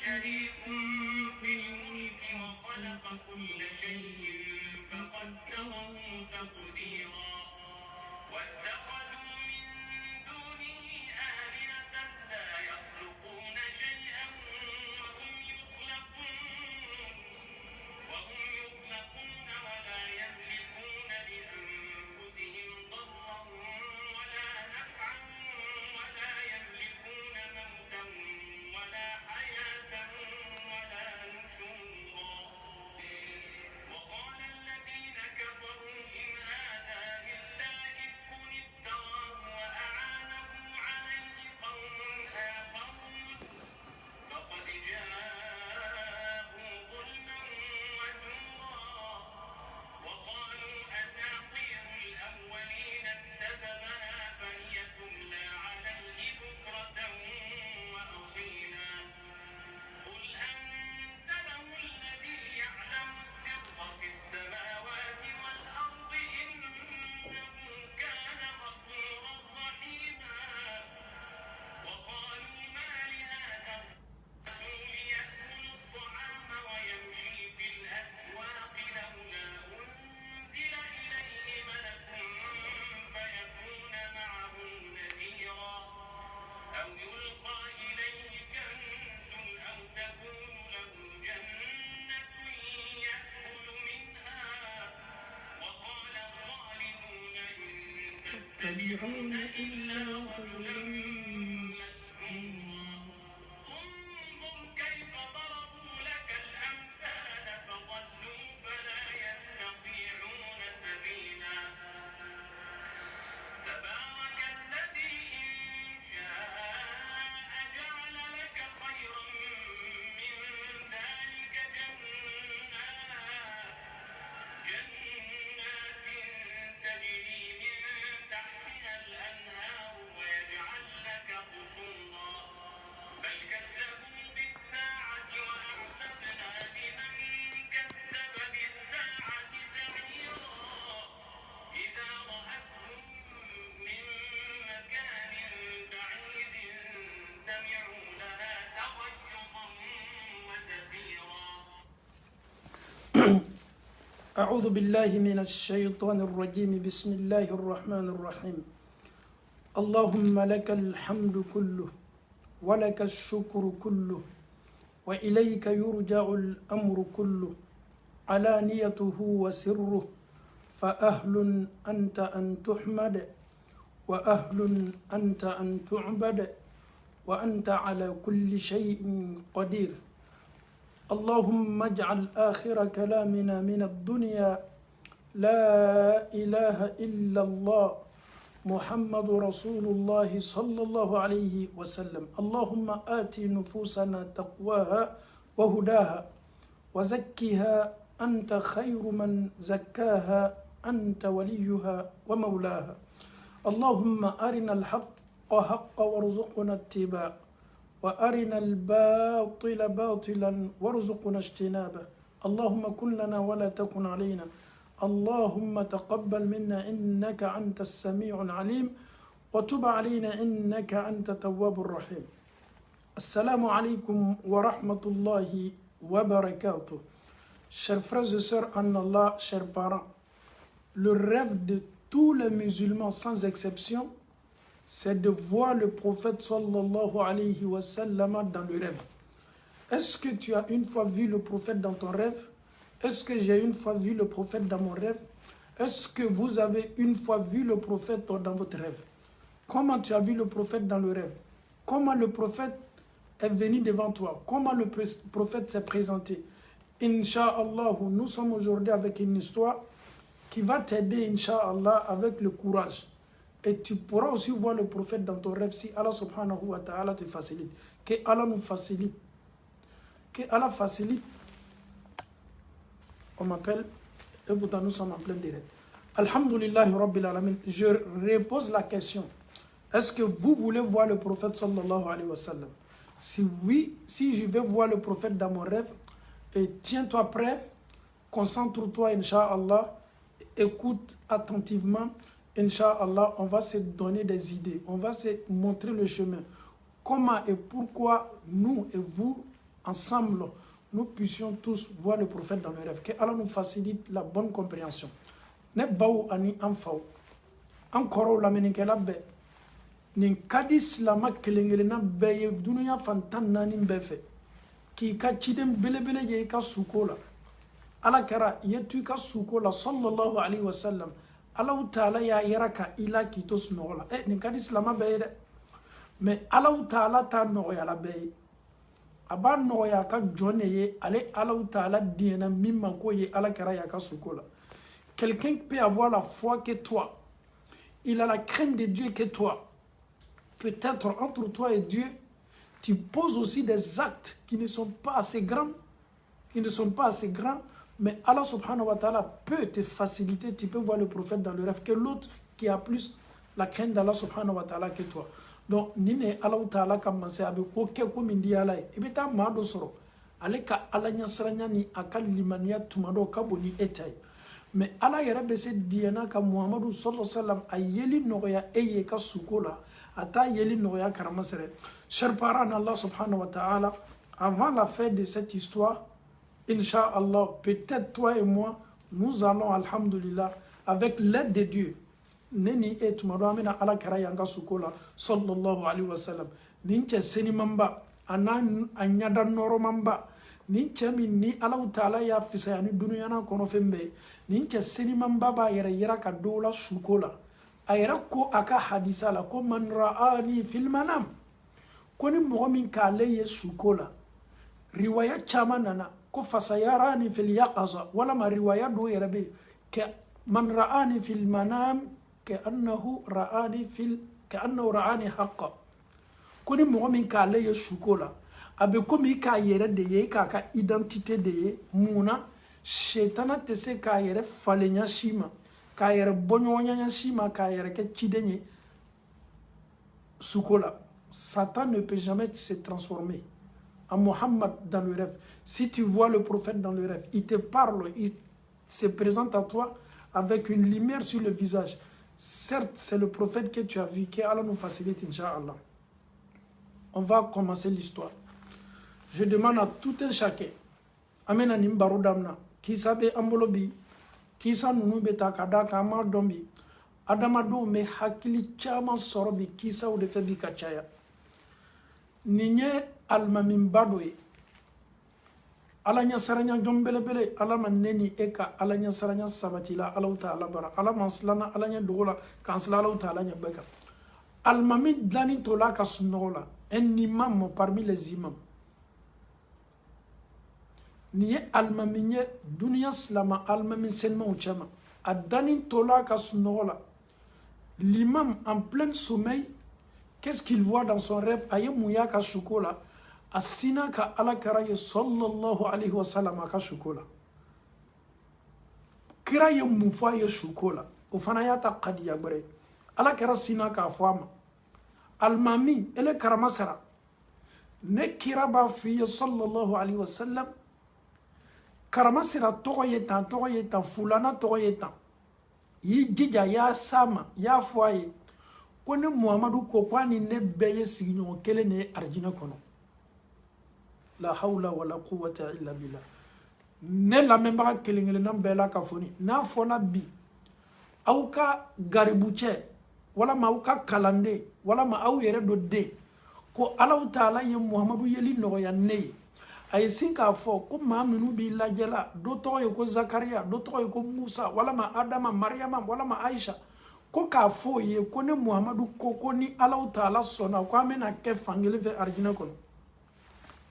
شريك في الملك وخلق كل شيء فقدره تقديرا واتخذوا من دونه آلهة لا يخلقون شيئا وهم يخلقون ولا يملكون لأنفسهم ضرا ولا نفعا ولا يملكون موتا ولا حياة ولا نشورا وقال الذين كفروا إن هذا إلا إفك افتراه وأعانه عليه قوم آخرون فقد جاءوا ظلما وزورا وقالوا أساطير الأولين اكتتبها فهي تملى عليه بكرة وأصيلا قل أنزله الذي يعلم السر في السماوات والأرض إنه كان غفورا رحيما وقالوا ما لهذا الرسول يأكل الطعام ويمشي في الأسواق لولا أنزل إليه ملك فيكون معه نذيرا أو يلقى إليه كنز أو تكون له جنة يأكل منها وقال الظالمون إن تتبعون إلا رجلا مسحورا انظر كيف ضربوا لك الأمثال فضلوا فلا يستطيعون سبيلا تبارك الذي إن شاء جعل لك خيرا من ذلك جنات تجري من تحتها الأنهار ويجعل لك قصورا بل كذبوا بالساعة وأعتدنا لمن كذب بالساعة سعيرا إذا رأتهم من مكان بعيد سمعوا لها تغيظا وزفيرا أعوذ بالله من الشيطان الرجيم بسم الله الرحمن الرحيم اللهم لك الحمد كله ولك الشكر كله وإليك يرجع الأمر كله علانيته وسره فأهل أنت أن تحمد وأهل أنت أن تعبد وأنت على كل شيء قدير اللهم اجعل آخر كلامنا من الدنيا لا إله إلا الله محمد رسول الله صلى الله عليه وسلم اللهم آت نفوسنا تقواها وهداها وزكها أنت خير من زكاها أنت وليها ومولاها اللهم أرنا الحق حقا وارزقنا اتباعه وأرنا الباطل باطلا وارزقنا اجتنابه اللهم كن لنا ولا تكن علينا اللهم تقبل منا إنك أنت السميع العليم وتب علينا إنك أنت التواب الرحيم السلام عليكم ورحمة الله وبركاته. Chers frères et sœurs en Allah, chers parents, le rêve de tous les musulmans sans exception, c'est de voir le prophète sallallahu alayhi wa sallam dans le rêve. Est-ce que tu as une fois vu le prophète dans ton rêve? Est-ce que j'ai une fois vu le prophète dans mon rêve? Est-ce que vous avez une fois vu le prophète dans votre rêve? Comment tu as vu le prophète dans le rêve? Comment le prophète est venu devant toi? Comment le prophète s'est présenté? Inch'Allah, nous sommes aujourd'hui avec une histoire qui va t'aider, Inch'Allah, avec le courage. Et tu pourras aussi voir le prophète dans ton rêve si Allah subhanahu wa ta'ala te facilite. Que Allah nous facilite. Que Allah facilite. On m'appelle, et pourtant nous sommes en plein direct. Alhamdulillahi Rabbil Alamin. Je repose la question. Est-ce que vous voulez voir le prophète sallallahu alayhi wa sallam? Si oui, si je vais voir le prophète dans mon rêve, et tiens-toi prêt, concentre-toi, Inch'Allah, écoute attentivement. Inch'Allah, on va se donner des idées, on va se montrer le chemin. Comment et pourquoi nous et vous, ensemble, nous puissions tous voir le prophète dans le rêve. Que Allah nous facilite la bonne compréhension. Ne baou ani anfaou. Encore la menikela be. Nin kadi silama kelengelena beye dunuya fantan nani befe. Ki ka chidem bele ye ka sukola. Ala kara yetu ka sukola sallallahu alaihi wasallam. Allah Ta'ala ya yaraka ila kitos nola. Nin kadi silama beye de. Mais Allah Ta'ala ta noya la beye. Aba noya ka jone ye ale Allah Ta'ala diena mimma ko ye ala kara ya ka sukola. Quelqu'un peut avoir la foi que toi. Il a la crainte de Dieu que toi. Peut-être entre toi et Dieu, tu poses aussi des actes qui ne sont pas assez grands, mais Allah subhanahu wa ta'ala peut te faciliter, tu peux voir le prophète dans le rêve que l'autre qui a plus la crainte d'Allah subhanahu wa ta'ala que toi. Donc, nine Allah ta'ala commencé avec quoi comme indi Allah et bien ta mado soro aleka Allah nyasranya ni akal limania tumado kaboni etay. Mais Allah yara bese diana ka Muhammadu sallallahu alaihi wasallam ayeli noya eye ka sukola ata yeli noya karamasere. Chers parents Allah subhanahu wa ta'ala, avant la fin de cette histoire, Inch'Allah, peut-être toi et moi, nous allons, alhamdulillah, avec l'aide de Dieu, neni et tumado amina ala karayanga sukola sallallahu alaihi wasallam. Ninche seni mamba, anan anyada noro mamba. Ninche ni Allah Ta'ala ya fisayani dunuyana kono fembe. Ninche seni mamba ba yera ka dola sukola. Ayera ko aka hadisa la ko man ra'ani fil manam. Koni momin ka leye sukola. Riwaya chama nana ko fasayarani fil yaqaza wala ma riwaya do yerabe ke man ra'ani fil manam كأنه رآني حقا كوني مؤمن كالي يسوكولا أبي كومي كايرة ديه كاكا إدانتيتي ديه مونا شيطانا تسي كايرة فالنيا شيما كايرة بونيوانيا شيما كايرة كتشيدني سوكولا. Satan ne peut jamais se transformer en Mohammed dans le rêve. Si tu vois le prophète dans le rêve, il te parle, il se présente à toi avec une lumière sur le visage. Certes, c'est le prophète que tu as vu, que Allah nous facilite, Inch'Allah. On va commencer l'histoire. Je demande à tout un chacun, Amen anim baroudamna, qui sabe ambolobi, qui sa nunu beta kadaka amardombi, adamado me hakili chaman sorobi, qui sa ou de febi kachaya. Ninye almamim badoye, ala nya saranya jombelebele ala man neni eka ala nya saranya sabatila ala ta'ala bara ala maslana ala nya dogola kansla ala ta'ala nya beka almami dlani tola ka sunola un imam parmi les imams niye almami nye dunia slama almami senma uchama adani tola ka sunola l'imam en plein sommeil qu'est-ce qu'il voit dans son rêve ayemouya ka shukola asina ka ala karaye sallallahu alaihi wasallam ka shukola kiraye mufa ye shukola ufana ya taqadiya bare ala kara sina ka fama almami ele karamasara ne kiraba fi sallallahu alaihi wasallam karamasara togoyetan fulana togoyetan yi jija ya sama ya foye kone Muhammadu ko kwani ne beye signyo kele ne arjina kono. La hawla wala quwwata illa billah. Ne la memba kelingele nam bela kafoni na fona bi auka garibuche wala ma auka kalande wala ma au yere do de ko Allah Ta'ala ye Muhammadu yeli no ya ne ay sinka fo ko ma minu bi la jela do to ye ko Zakaria do to ye ko Musa wala ma Adama Maryama wala ma Aisha ko ka fo ye ko ne Muhammadu ko ni Allah Ta'ala sona ko amena ke fangele ve arjina kono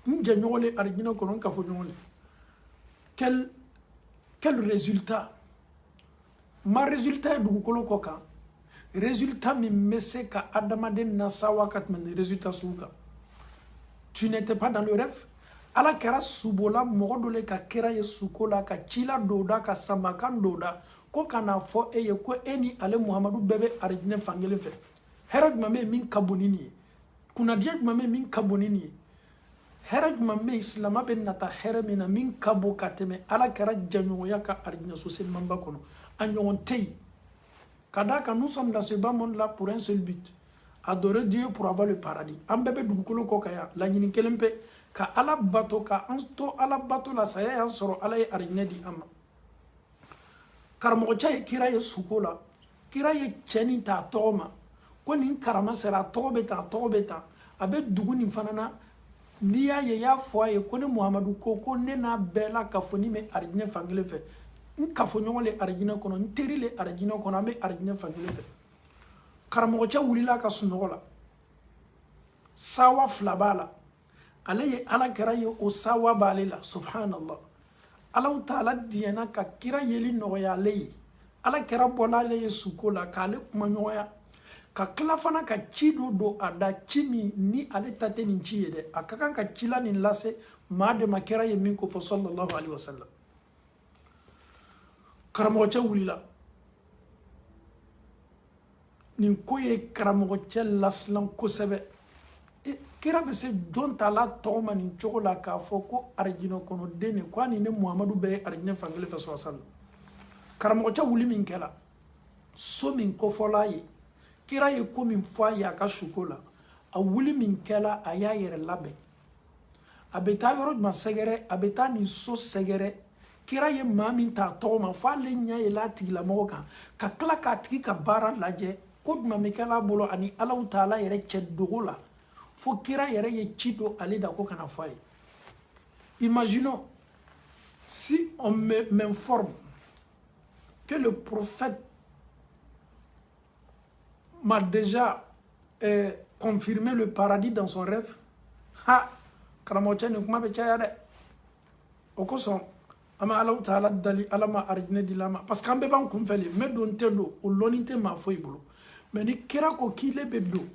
N'janyole arjina konon kafonyole. Quel résultat? Ma résultat est dugukolo koka. Résultat mi messe ka adamade nasawa katmen résultat souka. Tu n'étais pas dans le rêve? Ala kera subola mogodole ka kera ye sukola ka chila doda ka samakan doda ko kana fo eye ko eni ale Muhammadu bebe arjina fangele fe. Herad mame min kabonini. Kuna diak mame min kabonini. Heraj mamme islama ben nata heremina min kabo kateme ala kara janyoya ka arjina sosel mamba kono anyon tei kadaka nous sommes dans ce bas monde là pour un seul but adorer Dieu pour avoir le paradis ambebe dugukolo kokaya la nyini kelempe ka ala bato ka an to ala bato la saya y'an sɔrɔ ala ye arijinɛ di an ma karamɔgɔcɛ ye kira ye suko la kira ye cɛ nin ta a tɔgɔ ma ko nin karama sera a tɔgɔ bɛ ta a tɔgɔ bɛ ta a bɛ dugu nin fana na n'i y'a ye y'a fɔ a ye ko ne muhamadu ko ne n'a bɛɛ la ka fɔ ni bɛ arijinɛ fankelen fɛ n kafoɲɔgɔn le arijinɛ kɔnɔ n teri le arijinɛ kɔnɔ an bɛ arijinɛ fankelen fɛ karamɔgɔcɛ wulila ka sunɔgɔ la sawa fila b'a la ale ye ala kɛra ye o sawa b'ale la subhanallah alaw taala diɲɛna ka kira yeli nɔgɔya ale ye ala kɛra bɔla ale ye suko la k'ale kuma ɲɔgɔnya ka tila fana ka ci do don a da ci min ni ale ta tɛ nin ci ye dɛ a ka kan ka ci la nin lase maa de ma kɛra ye min ko fɔ sallallahu alaihi wasallam karamɔgɔcɛ wulila nin ko ye karamɔgɔcɛ lasilan kosɛbɛ kira bɛ se jɔn ta la tɔgɔ ma nin cogo la k'a fɔ ko arijinɛ kɔnɔ den de ko ani ne muhamadu bɛɛ ye arijinɛ fankelen fɛ sallallahu alaihi wasallam karamɔgɔcɛ wuli min kɛra so min kofɔla ye kira ye ko min fɔ a ye a ka suko la a wuli min kɛra a y'a yɛrɛ labɛn a bɛ taa yɔrɔ jumɛn sɛgɛrɛ a bɛ taa nin so sɛgɛrɛ kira ye maa min ta tɔgɔ ma fɔ ale ɲɛ yɛlɛ a tigilamɔgɔ kan ka tila k'a tigi ka baara lajɛ ko jumɛn bɛ kɛla a bolo ani alaw taala yɛrɛ cɛ dogo la fo kira yɛrɛ ye ci don ale da ko kana fɔ a ye imaginons si on m'informe que le prophète m'a déjà confirmé le paradis dans son rêve ha karamɔgɔcɛ nin kuma bɛ caya dɛ o kosɔn an bɛ alaw taala dali ala ma arijinɛ di la ma parce que an bɛɛ b'an kunfɛ le mɛ don tɛ don o lɔnni tɛ maa foyi bolo mɛ ni kira ko k'ile bɛ don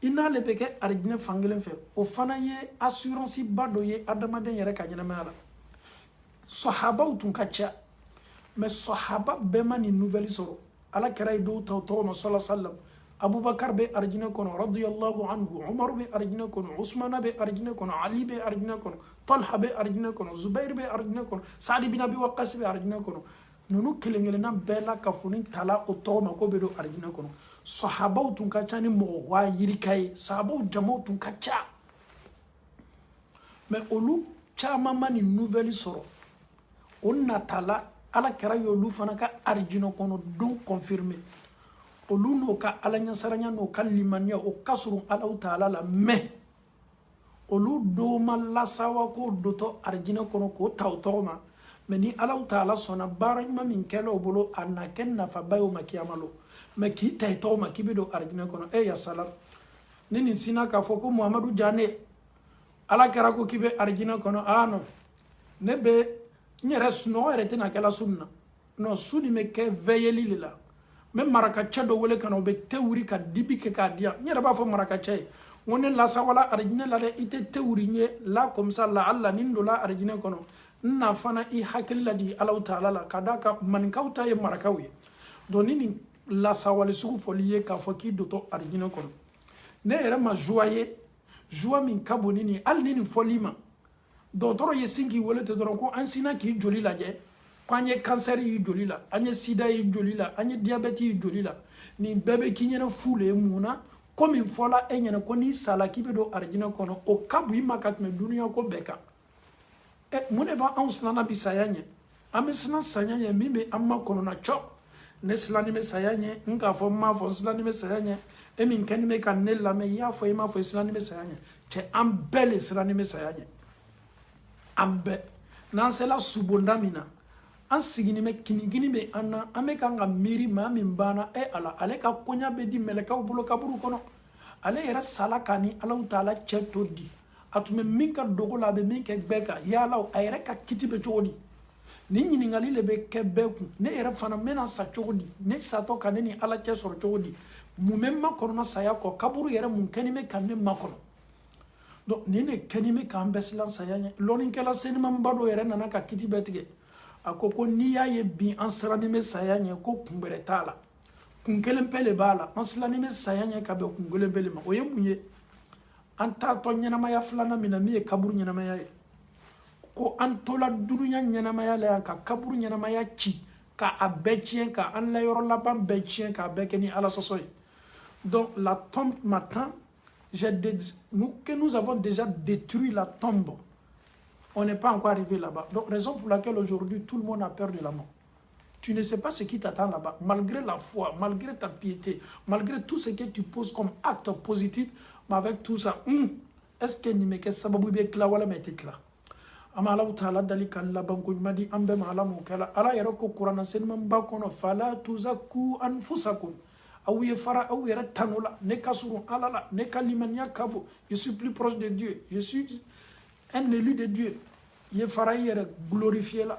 i n'ale bɛ kɛ arijinɛ fankelen fɛ o fana ye assurance ba dɔ ye adamaden yɛrɛ ka ɲɛnamaya la sahabaw tun ka ca mɛ sahaba bɛɛ ma nin nouvelle sɔrɔ ala kɛra ye dɔw ta o tɔgɔ ma sallallahu alaihi wasallam abubakar bɛ arijinɛ kɔnɔ radiyallahu anhu umar bɛ arijinɛ kɔnɔ usmana bɛ arijinɛ kɔnɔ ali bɛ arijinɛ kɔnɔ talha bɛ arijinɛ kɔnɔ zubair bɛ arijinɛ kɔnɔ saadi bin abi waqas bɛ arijinɛ kɔnɔ ninnu kelen kelenna bɛɛ la ka foni tala o tɔgɔ ma ko bɛ don arijinɛ kɔnɔ sahabaw tun ka ca ni mɔgɔ waa yirika ye sahabaw jamaw tun ka ca mɛ olu caman ma nin nouvelle sɔrɔ o natala ala kɛra y'olu fana ka arijinɛ kɔnɔ don confirmé olu n'o ka ala ɲasaranya n'o ka limaniya o ka surun alaw taala la mɛ olu dɔw ma lasawa k'o dotɔ arijinɛ kɔnɔ k'o ta o tɔgɔ ma mɛ ni alaw taala sɔnna baara ɲuman min kɛla o bolo a na kɛ nafaba ye o ma kiyama lo mɛ k'i ta i tɔgɔ ma k'i bɛ don arijinɛ kɔnɔ ya salam ni nin sinna k'a fɔ ko muhamadu jane ala kɛra ko k'i bɛ arijinɛ kɔnɔ non ne bɛ n yɛrɛ sunɔgɔ yɛrɛ tɛna kɛla su nin na non su nin bɛ kɛ veilleli de la n bɛ marakacɛ dɔ wele ka na o bɛ te wuri ka dibi kɛ k'a di yan n yɛrɛ b'a fɔ marakacɛ ye n ko ne lasawala arijinɛ la dɛ i tɛ te wuri n ye la comme ça la ala ni n donna arijinɛ kɔnɔ n na fana i hakili lajigi alaw taala la ka d'a kan maninkaw ta ye marakaw ye donc ni nin lasawali sugu fɔli ye k'a fɔ k'i dotɔ arijinɛ kɔnɔ ne yɛrɛ ma joie ye joie min ka bon ni nin hali ni nin fɔli ma dɔgɔtɔrɔ ye sin k'i wele ten dɔrɔn ko an sinna k'i joli lajɛ ko an ye cancer y'i joli la an ye sida y'i joli la an ye diabète y'i joli la nin bɛɛ bɛ k'i ɲɛna fu le ye mun na ko min fɔla e ɲɛna ko n'i sala k'i bɛ don arijinɛ kɔnɔ o ka bon i ma ka tɛmɛ duniya ko bɛɛ kan mun de b'anw silanna bi saya ɲɛ an bɛ silan saya ɲɛ min bɛ an ma kɔnɔna cɔ ne silanni bɛ saya ɲɛ n k'a fɔ n m'a fɔ n silanni bɛ saya ɲɛ e min kɛni bɛ ka ne lamɛn i y'a fɔ i m'a fɔ i silanni bɛ saya ɲɛ cɛ an bɛɛ le silanni bɛ saya ɲɛ an bɛɛ n'an sela subonda min na an sigini bɛ kinigini bɛ an na an bɛ kan ka miiri maa min banna ala ale ka koɲa bɛ di mɛlɛkɛw bolo kaburu kɔnɔ ale yɛrɛ sala ka ni alaw taala cɛ to di a tun bɛ min ka dogo la a bɛ min kɛ bɛɛ kan yalaw a yɛrɛ ka kiti bɛ cogo di nin ɲininkali le bɛ kɛ bɛɛ kun ne yɛrɛ fana n bɛna sa cogo di ne satɔ ka ne ni ala cɛ sɔrɔ cogo di mun bɛ ma kɔnɔna saya kɔ kaburu yɛrɛ mun kɛni bɛ ka ne ma kɔnɔ donc nin de kɛni bɛ k'an bɛɛ silan saya ɲɛ lɔnnikɛla senimanba dɔ yɛrɛ nana ka kiti bɛɛ tigɛ a ko n'i y'a ye bi an sirannen bɛ saya ɲɛ ko kun wɛrɛ t'a la kun kelen pe de b'a la an silannen bɛ saya ɲɛ ka bɛn kun kelen pe de ma o ye mun ye an taatɔ ɲɛnamaya filanan min na min ye kaburu ɲɛnamaya ye ko an tola dunuya ɲɛnamaya la yan ka kaburu ɲɛnamaya ci k'a bɛɛ tiɲɛ ka an la yɔrɔ laban bɛɛ tiɲɛ k'a bɛɛ kɛ ni ala sɔsɔ ye donc la tombe m'attend que nous avons déjà détruit la tombe. On n'est pas encore arrivé là-bas. Donc, raison pour laquelle aujourd'hui, tout le monde a peur de la mort. Tu ne sais pas ce qui t'attend là-bas. Malgré la foi, malgré ta piété, malgré tout ce que tu poses comme acte positif, mais avec tout ça, est-ce que ni me ke sababu be kla wala me tikla? Ama Allah ta'ala dalika la bankuñ madi ambe ma ala mo kala ala yaro ko qur'an sen man ba kono fala tuzakku anfusakum aw yafara aw yara tanula ne kasuru alala ne kalimanya kabo. Je suis plus proche de Dieu, je suis un élu de Dieu. Ye fara yere glorifier la.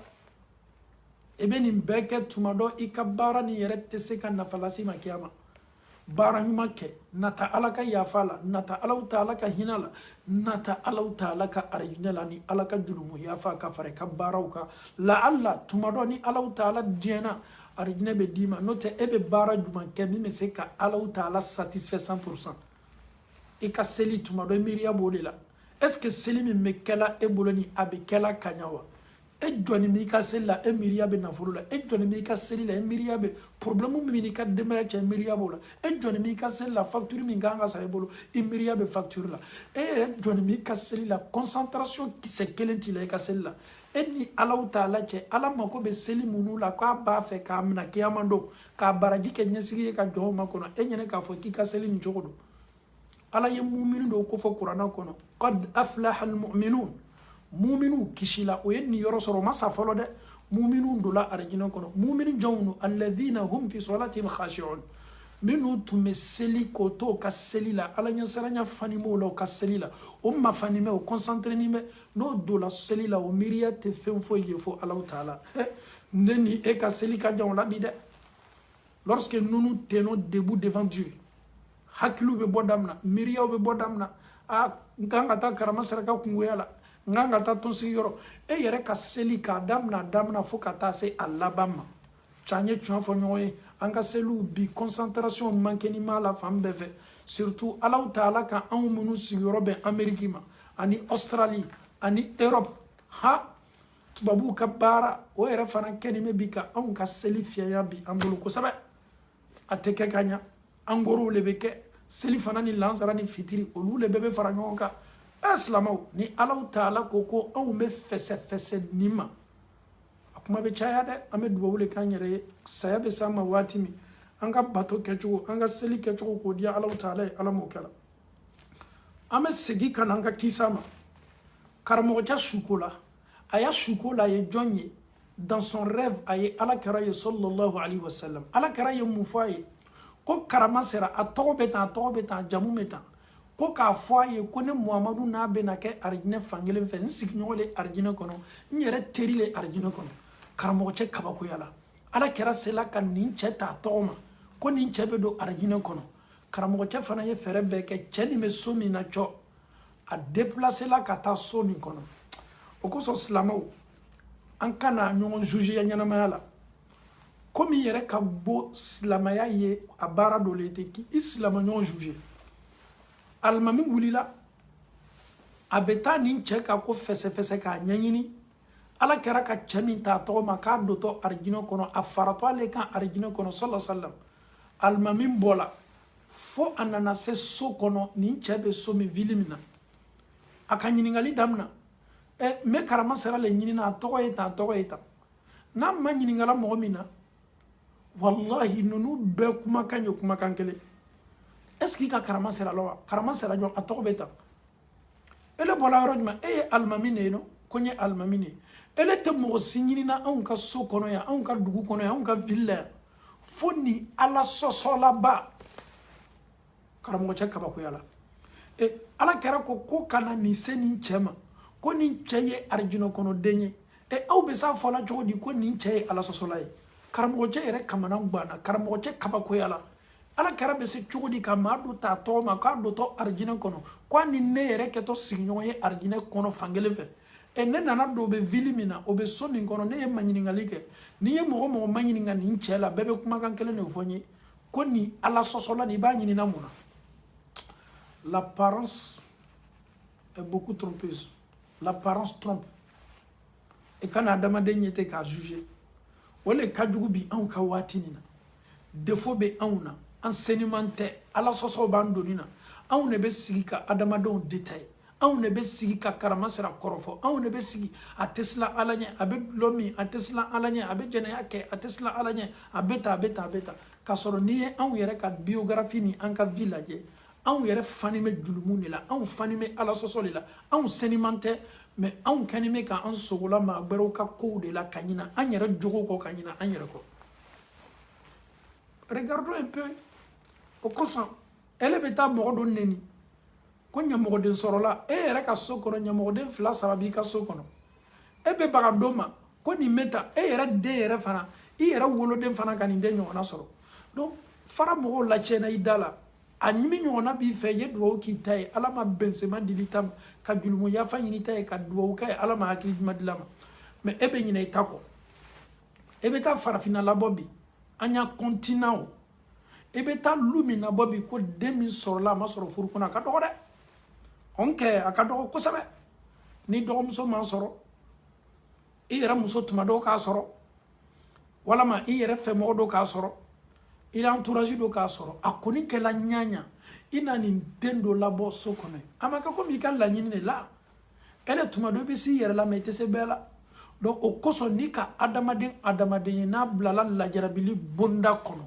Ebe ni mbeke tumado ikabara ni yere teseka na falasi makiyama. Bara nyuma ke nata alaka yafala nata alau ta'ala ka hinala nata alau ta'ala ka arjinala ni alaka julumu yafa ka fare ka barauka la alla tumado ni alau ta'ala diena arjine be dima note ebe bara juma ke mi me se ka alau ta'ala satisfait 100%. E ka seli tumado miriya bolela. Est-ce que seli mi mekela e boloni abe kela kanyawa? E joni mi ka sella e miriya be nafurula e joni mi ka sella e miriya be problème mi ni ka demaya che miriya bola e joni mi ka sella facture mi nganga sa e bolo e miriya be facture la e joni mi ka sella concentration qui se kelenti la e ka sella e ni Allah taala che ala mako be seli munu la ka ba fe ka amna kiyamando ka baraji ke nyesigi ka jo makono e nyene ka fo ki ka seli ni jogodo ala ye mu'minu do ko fo qur'ana kono qad aflaha al mu'minun muminu kishila o yenni yoro soro masa folo de muminu ndola arjina kono muminu jawnu alladhina hum fi salatihim khashi'un minu tumeseli koto kaselila ala nya saranya fanimo lo kaselila o ma fanime o concentre ni me no dola selila o miriya te fenfo yefo Allah taala neni e kaseli ka jaw labide lorsque nous tenons debout devant Dieu hakilu be bodamna miriya be bodamna a nganga ta karama saraka kungoyala nganga ta ton sigoro e yere ka seli ka damna fo ka ta se alabama chanye chuan fo nyoy anga selu bi concentration mankeni mala fambe fe surtout Allah taala ka an munu sigoro be Ameriki ma ani Australie ani Europe ha tubabu ka bara o yere fana keni me bika an ka seli fiya bi ambulu ko sabe ateke kanya angoro lebeke seli fana ni lanzara ni fitiri olu le bebe fara nyonka aslamaw ni Allah taala koko an me fese nima akuma be chaya de ame duwule kanyere sayabe sama watimi anga bato kechugo anga seli kechugo ko dia Allah taala ala mokala ame segi kananga kisama karamo cha shukola aya shukola ye jonye dans son rêve aye ala karaye sallallahu alaihi wasallam ala karaye mufaye ko karama sera atobeta jamu meta ko ka foye ko ne Muhammadu na be na ke arjine fangele fe nsignole arjine kono nyere terile arjine kono karamo che kabako yala ala kera sela kan ninche ta toma ko ninche be do arjine kono karamo che fana ye fere be ke cheni me somi na cho a déplacer la kata soni kono o ko so slamo an kana nyon juge ya nyana mayala komi yere ka bo slamaya ye abara do lete ki islam nyon juge almami wulila abeta nin cheka ko fese ka nyanyini ala kera ka chami ta to ma ka do to arjino kono afarato ale kan arjino kono sallallahu alaihi wasallam almami bola fo anana se so kono nin chebe so mi vilimina akanyini ngali damna e me karama sera le nyini na to eta na ma nyini ngala mo mina wallahi nunu be kuma kankele est-ce qu'il ka karama sera lo karama sera jo atoko beta ele bola rojma e almamine no konye almamine ele te mo sinyini na an ka so kono ya an ka dugu kono ya an ka villa foni ala sosola ba karamo cha kaba ko yala e ala kera ko kana ni seni chema ko ni cheye arjino kono denye e au be sa fola jodi ko ni cheye ala sosola e karamo cha ere kamana gbana karamo cha kaba ko yala ala kera be se chodi ka madu ta to ma ka do to arjino kono kwa ni ne ere ke to signyoye arjine kono fangele fe e ne nana do be vilimina o be somi kono ne ye manyini ngalike ni ye mo manyini ngani nchela bebe kuma kankele ne vonye ko ni ala sosola ni ba nyini namuna. L'apparence est beaucoup trompeuse. L'apparence trompe. Et quand Adam a déniété qu'à juger, ou les kadjoubi bi an ka watinina, défaut be auna, enseignement te, ala soso bandonina, anw ne bɛ sigi ka adamadenw détail anw ne bɛ sigi ka karamasira kɔrɔfɔ anw ne bɛ sigi a tɛ siran ala ɲɛ a bɛ dulɔ min a tɛ siran ala ɲɛ a bɛ jɛnɛya kɛ a tɛ siran ala ɲɛ a bɛ tan a bɛ tan a bɛ tan k'a sɔrɔ n'i ye anw yɛrɛ ka biographie ni an ka vie lajɛ anw yɛrɛ fani bɛ julumu de la anw fani bɛ ala sɔsɔ de la anw seniman tɛ mais anw kɛni bɛ k'an sogola maa wɛrɛw ka kow de la ka ɲina an yɛrɛ jogo kɔ ka ɲina an yɛrɛ kɔ regardons un peu o kosɔn ele bɛ taa mɔgɔ dɔ neni ko ɲɛmɔgɔden sɔrɔla e yɛrɛ ka so kɔnɔ ɲɛmɔgɔden 2-3 b'i ka so kɔnɔ e bɛ baga dɔ ma ko nin bɛ ta e yɛrɛ den yɛrɛ fana i yɛrɛ woloden fana ka nin den ɲɔgɔnna sɔrɔ donc fara mɔgɔw lacɛna i da la a ɲimi ɲɔgɔnna b'i fɛ i ye duwawu k'i ta ye ala ma bɛnsema dili ta ma ka julumu yafa ɲini ta ye ka duwawu kɛ ye ala ma hakili juma dila ma mais e bɛ ɲinɛ i ta kɔ e bɛ taa farafinna labɔ bi an y'a continent o e bɛ taa lu min labɔ bi ko den min sɔrɔla a ma sɔrɔ furu kɔnɔ a ka dɔgɔ dɛ on kɛ a ka dɔgɔ kosɛbɛ ni dɔgɔmuso m'a sɔrɔ i yɛrɛ muso tuma dɔw k'a sɔrɔ walama i yɛrɛ fɛmɔgɔ dɔ k'a sɔrɔ i entourage dɔ k'a sɔrɔ a kɔni kɛla ɲaɲa i na nin den dɔ labɔ so kɔnɔ a ma kɛ komi i ka laɲini de la ele tuma dɔ i bɛ s'i yɛrɛ la mais i tɛ se bɛɛ la donc o kosɔn ni ka adamaden ye n'a bilala lajarabili bonda kɔnɔ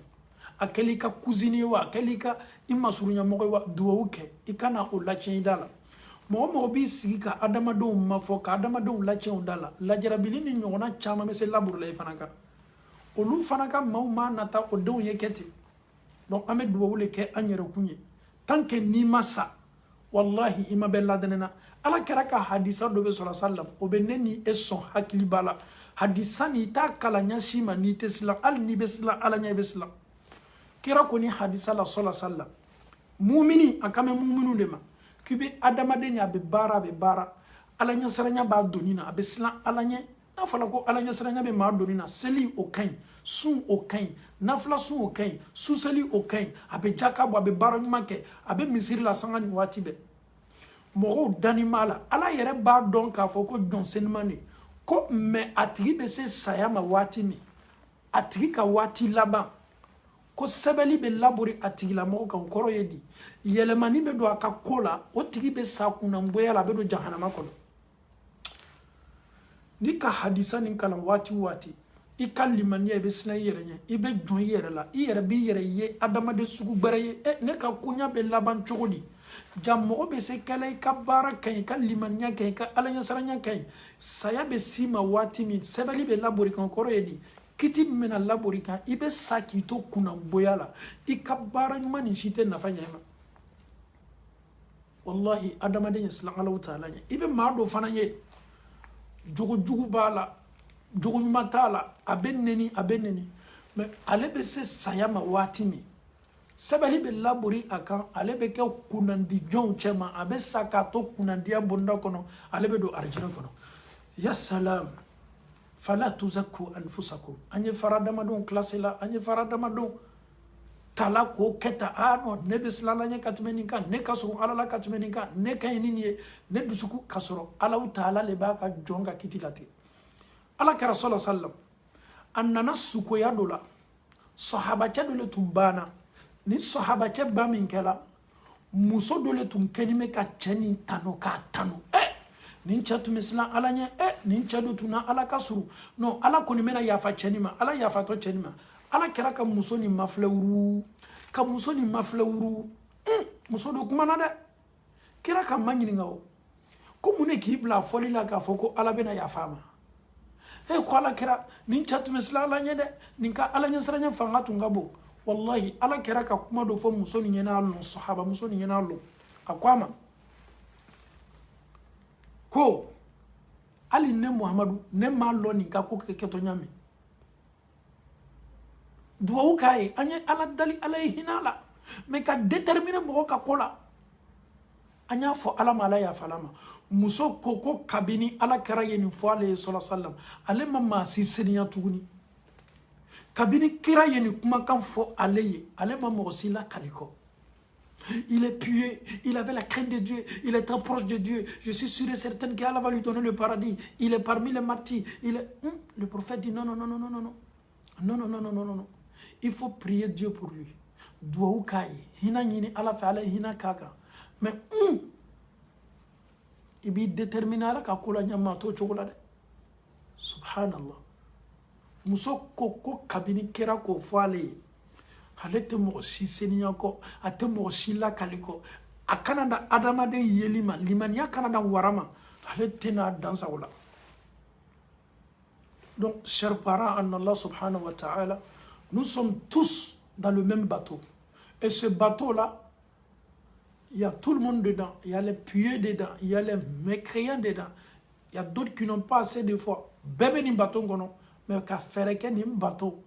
a kɛli ka cousine ye wa a kɛli ka i masurunyamɔgɔ ye wa duwawu kɛ i kana o lacɛn i da la mɔgɔ mɔgɔ b'i sigi ka adamadenw mafɔ ka adamadenw lacɛnw da la lajarabili ni ɲɔgɔnna caman bɛ se laburu la i fana kan olu fana ka maaw ma nata o denw ye kɛ ten donc an bɛ duwawu le kɛ an yɛrɛ kun ye tant que n'i ma sa wallahi i ma bɛ ladɛnɛ na ala kɛra ka hadisa dɔ bɛ sɔrɔ sallam o bɛ ne ni e sɔn hakili b'a la hadisa ni t'a kala ɲɛsi ma n'i tɛ siran hali n'i bɛ siran ala ɲɛ i bɛ siran kira kɔni hadisa la sɔla sallam mumini a kan bɛ muminu de ma k'i bɛ adamaden ye a bɛ baara ala ɲɛ siranya b'a donni na a bɛ siran ala ɲɛ n'a fɔra ko ala ɲɛ siranya bɛ maa donni na seli o ka ɲi sun o ka ɲi nafila sun o ka ɲi suseli o ka ɲi a bɛ jaka bɔ a bɛ baara ɲuman kɛ a bɛ misiri la sanga ni waati bɛɛ mɔgɔw dani b'a la ala yɛrɛ b'a dɔn k'a fɔ ko jɔn seniman de ko mais a tigi bɛ se saya ma waati min a tigi ka waati laban ko sɛbɛnni bɛ labori a tigilamɔgɔ kan o kɔrɔ ye di yɛlɛmani bɛ don a ka ko la o tigi bɛ sa kunnangoya la a bɛ don jahanama kɔnɔ ni ka hadisa nin kalan waati o waati i ka limaniya i bɛ siran i yɛrɛ ɲɛ i bɛ jɔn i yɛrɛ la i yɛrɛ b'i yɛrɛ ye adamaden sugu gbɛrɛ ye ne ka koɲa bɛ laban cogo di ja mɔgɔ bɛ se kɛla i ka baara ka ɲi i ka limaniya ka ɲi i ka alaɲɛsiranya ka ɲi saya bɛ s'i ma waati min sɛbɛnni bɛ labori kan o kɔrɔ ye di kiti min bɛna labori kan i bɛ sa k'i to kunnangoya la i ka baara ɲuman nin si tɛ nafa ɲɛ i ma wallahi adamaden ye siran alaw taala ɲɛ i bɛ maa dɔ fana ye jogo jugu b'a la jogo ɲuman t'a la a bɛ neni mais ale bɛ se saya ma waati min sɛbɛnni bɛ labori a kan ale bɛ kɛ kunnandijɔnw cɛ ma a bɛ sa k'a to kunnandiya bonda kɔnɔ ale bɛ don arijinɛ kɔnɔ ya salam fala tuzakku anfusakum an ye fara damadenw classé la an ye fara damadenw tala k'o kɛ tan non ne bɛ siran ala ɲɛ ka tɛmɛ nin kan ne ka surun ala la ka tɛmɛ nin kan ne ka ɲi ni nin ye ne dusuku ka sɔrɔ alaw taala le b'a ka jɔn ka kiti latigɛ ala kɛra sɔlɔ sallam a nana sukoya dɔ la sahabacɛ dɔ le tun banna ni sahabacɛ ba min kɛla muso dɔ le tun kɛni bɛ ka cɛ nin tanu k'a tanu nin cɛ tun bɛ siran ala ɲɛ nin cɛ dɔ tun na ala ka surun non ala kɔni bɛna yafa cɛ nin ma ala yafatɔ cɛ nin ma ala kɛra ka muso nin mafilɛ wuru ka muso nin mafilɛ wuru muso dɔ kumana dɛ kira ka ma ɲininka o ko mun de k'i bila a fɔli la k'a fɔ ko ala bɛna yafa a ma ko ala kɛra nin cɛ tun bɛ siran ala ɲɛ dɛ nin ka ala ɲɛsiranya fanga tun ka bon wallahi ala kɛra ka kuma dɔ fɔ muso nin ɲɛna lɔn sahaba muso nin ɲɛna lɔn a ko a ma ko hali ne muhamadu ne m'a lɔn nin ka ko kɛtɔ ɲami duwawu k'a ye an ye ala dali ala ye hinɛ la mais ka déterminer mɔgɔ ka ko la an y'a fɔ ala ma ala yafa ala ma muso ko kabini ala kɛra ye nin fɔ ale ye sɔlɔ sallam ale ma maa si seniya tuguni kabini kira ye nin kumakan fɔ ale ye ale ma mɔgɔ si lakali kɔ il est pieux, il avait la crainte de Dieu, il est très proche de Dieu. Je suis sûr et certain qu'Allah va lui donner le paradis. Il est parmi les martyrs. Le prophète dit non. Il faut prier Dieu pour lui. Duwawu k'a ye, hina ɲini ala fɛ ala ye hina k'a kan mais i b'i déterminer ala ka ko la ɲama to cogo la dɛ subhanallah muso ko kabini kɛra k'o fɔ ale ye ale tɛ mɔgɔ si seniya kɔ a tɛ mɔgɔ si lakali kɔ a kana da adamaden yeli ma limaniya kana da wara ma ale tɛ n'a dansago la donc chers parents en Allah subhanahu wa ta'ala nous sommes tous dans le même bateau et ce bateau là il y a tout le monde dedans, il y a les pieux dedans, il y a les mécréants dedans, il y a d'autres qui n'ont pas assez de foi. Bébé ni bateau kono, mais ka fereke ni bateau.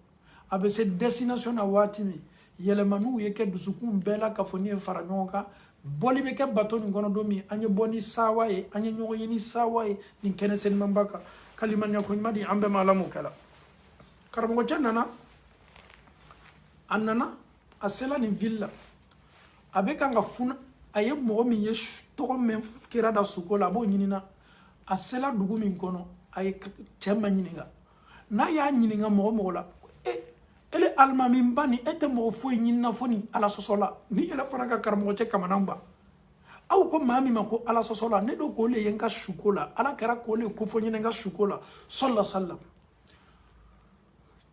Avec cette destination à Watimi, il y a les manous qui sont dusukun bela kafoni faranyoka, boli beke bateau ni kono domi, anye boni sawaye, anye nyoyi ni sawaye, ni kenesen mambaka, kalimanya kunymadi ambe malamu kala. Karamongo nana, anana, asela ni villa, avec un funa. Aye mɔgɔ min ye tɔgɔ min kɛra da suko la a b'o ɲinina a sela dugu min kɔnɔ a ye cɛ ma ɲininka n'a y'a ɲininka mɔgɔ la ele alimami ba ni e tɛ mɔgɔ foyi ɲinina fo ni ala sɔsɔ la ni yɛrɛ fana ka karamɔgɔ cɛ kamanan ba aw ko maa min ma ko ala sɔsɔ la ne do k'o le ye n ka suko la ala kɛra k'o le ko fɔ ɲinɛ n ka suko la sallallahu alaihi wasallam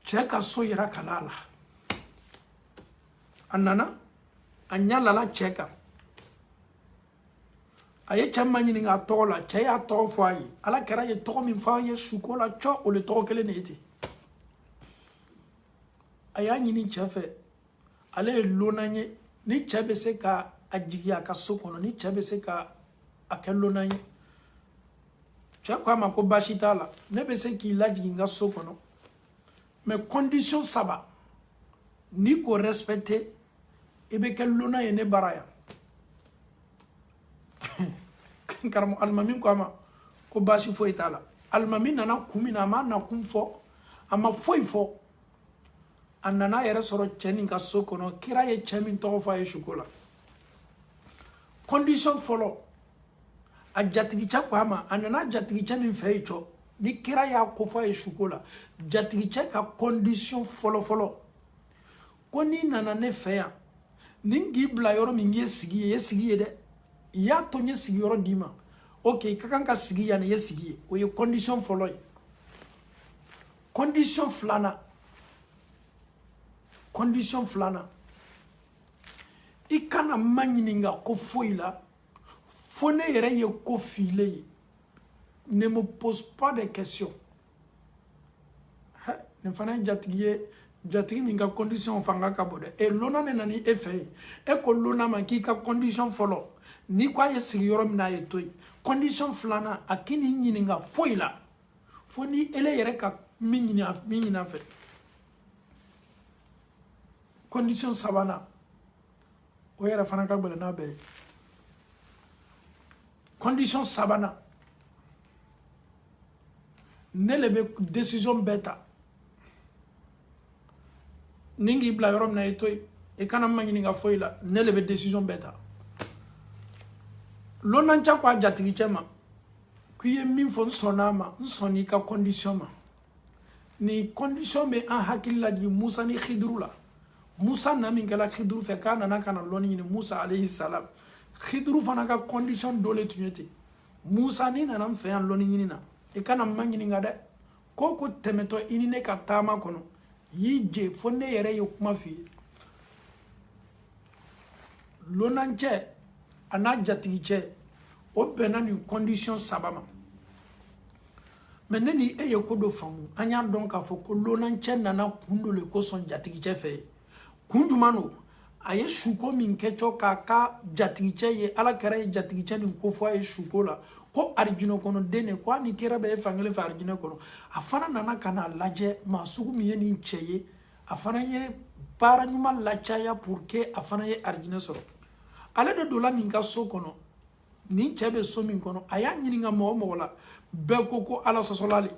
cɛ ka so yɛrɛ kala a la a nana a ɲa lala cɛ kan aye chama ɲini nga tɔgɔ la cɛ y'a tɔgɔ fɔ a ye ala kɛra ye tɔgɔ min fɔ a ye suko la cɔ o le tɔgɔ kelen de ye ten a y'a ɲini cɛ fɛ ale ye lonan ye ni cɛ bɛ se ka a jigi a ka so kɔnɔ ni cɛ bɛ se ka a kɛ lonan ye cɛ ko a ma ko baasi t'a la ne bɛ se k'i lajigi n ka so kɔnɔ mais condition 3 ni k'o respecter i bɛ kɛ lonan ye ne bara yan karamo almami ko ama ko basi foyi t'a la almami nana kumina ma na kun fɔ a ma foyi fɔ a nana yɛrɛ sɔrɔ cɛ nin ka so kɔnɔ kira ye cɛ min tɔgɔ fɔ a ye suko la condition fɔlɔ a jatigicɛ ko a ma a nana jatigicɛ min fɛ yen cɔ ni kira y'a ko fɔ a ye suko la jatigicɛ ka condition fɔlɔ ko n'i nana ne fɛ yan ni k'i bila yɔrɔ min ye sigi ye dɛ i y'a to n ye sigiyɔrɔ d'i ma ok i ka kan ka sigi yan i ye sigi ye o ye condition fɔlɔ ye condition filanan i kana ma ɲininka ko foyi la fo ne yɛrɛ ye ko file ye ne me pose pas de questions nin fana ye jatigi min ka condition fanga ka bon dɛ e lona ne nani e fɛ e ko lona ma k'i ka condition fɔlɔ ni ko a ye sigiyɔrɔ min na a ye to yen condition filanan a k'i ni ɲininka foyi la fo ni ele yɛrɛ ka min ɲini a fɛ condition 3nan o yɛrɛ fana ka gɛlɛn n'a bɛɛ ye condition 3nan ne le bɛ décision bɛɛ ta ni k'i bila yɔrɔ min na i to yen i kana ma ɲininka foyi la ne le bɛ décision bɛɛ ta lonancɛ ko a jatigicɛ ma k'i ye min fɔ n sɔnn'a ma n sɔnn'i ka condition ma ni condition bɛ an hakili lajigi Musa ni Khidiru la Musa na min kɛla Khidiru fɛ k'a nana ka na lɔnni ɲini Musa alayhi salam Khidiru fana ka condition dɔ le tun ye ten Musa ni nana n fɛ yan lɔnni ɲini na i kana ma ɲininka dɛ ko tɛmɛtɔ i ni ne ka taama kɔnɔ y'i je fo ne yɛrɛ ye kuma f'i ye lonancɛ a n'a jatigicɛ o bɛnna nin condition 3 ma mais ne ni e ye ko dɔ faamu an y'a dɔn k'a fɔ ko lonancɛ nana kun dɔ le kosɔn jatigicɛ fɛ ye kun jumɛn don a ye suko min kɛcɔ k'a ka jatigicɛ ye ala kɛra ye jatigicɛ nin ko fɔ a ye suko la ko arijinɛ kɔnɔ den de ko a ni kira bɛ ye fankelen fɛ arijinɛ kɔnɔ a fana nana ka n'a lajɛ maa sugu min ye nin cɛ ye a fana ye baara ɲuman lacaya pour que a fana ye arijinɛ sɔrɔ ale de donna nin ka so kɔnɔ nin cɛ bɛ so min kɔnɔ a y'a ɲininka mɔgɔ mɔgɔ la bɛɛ ko ala sɔsɔla le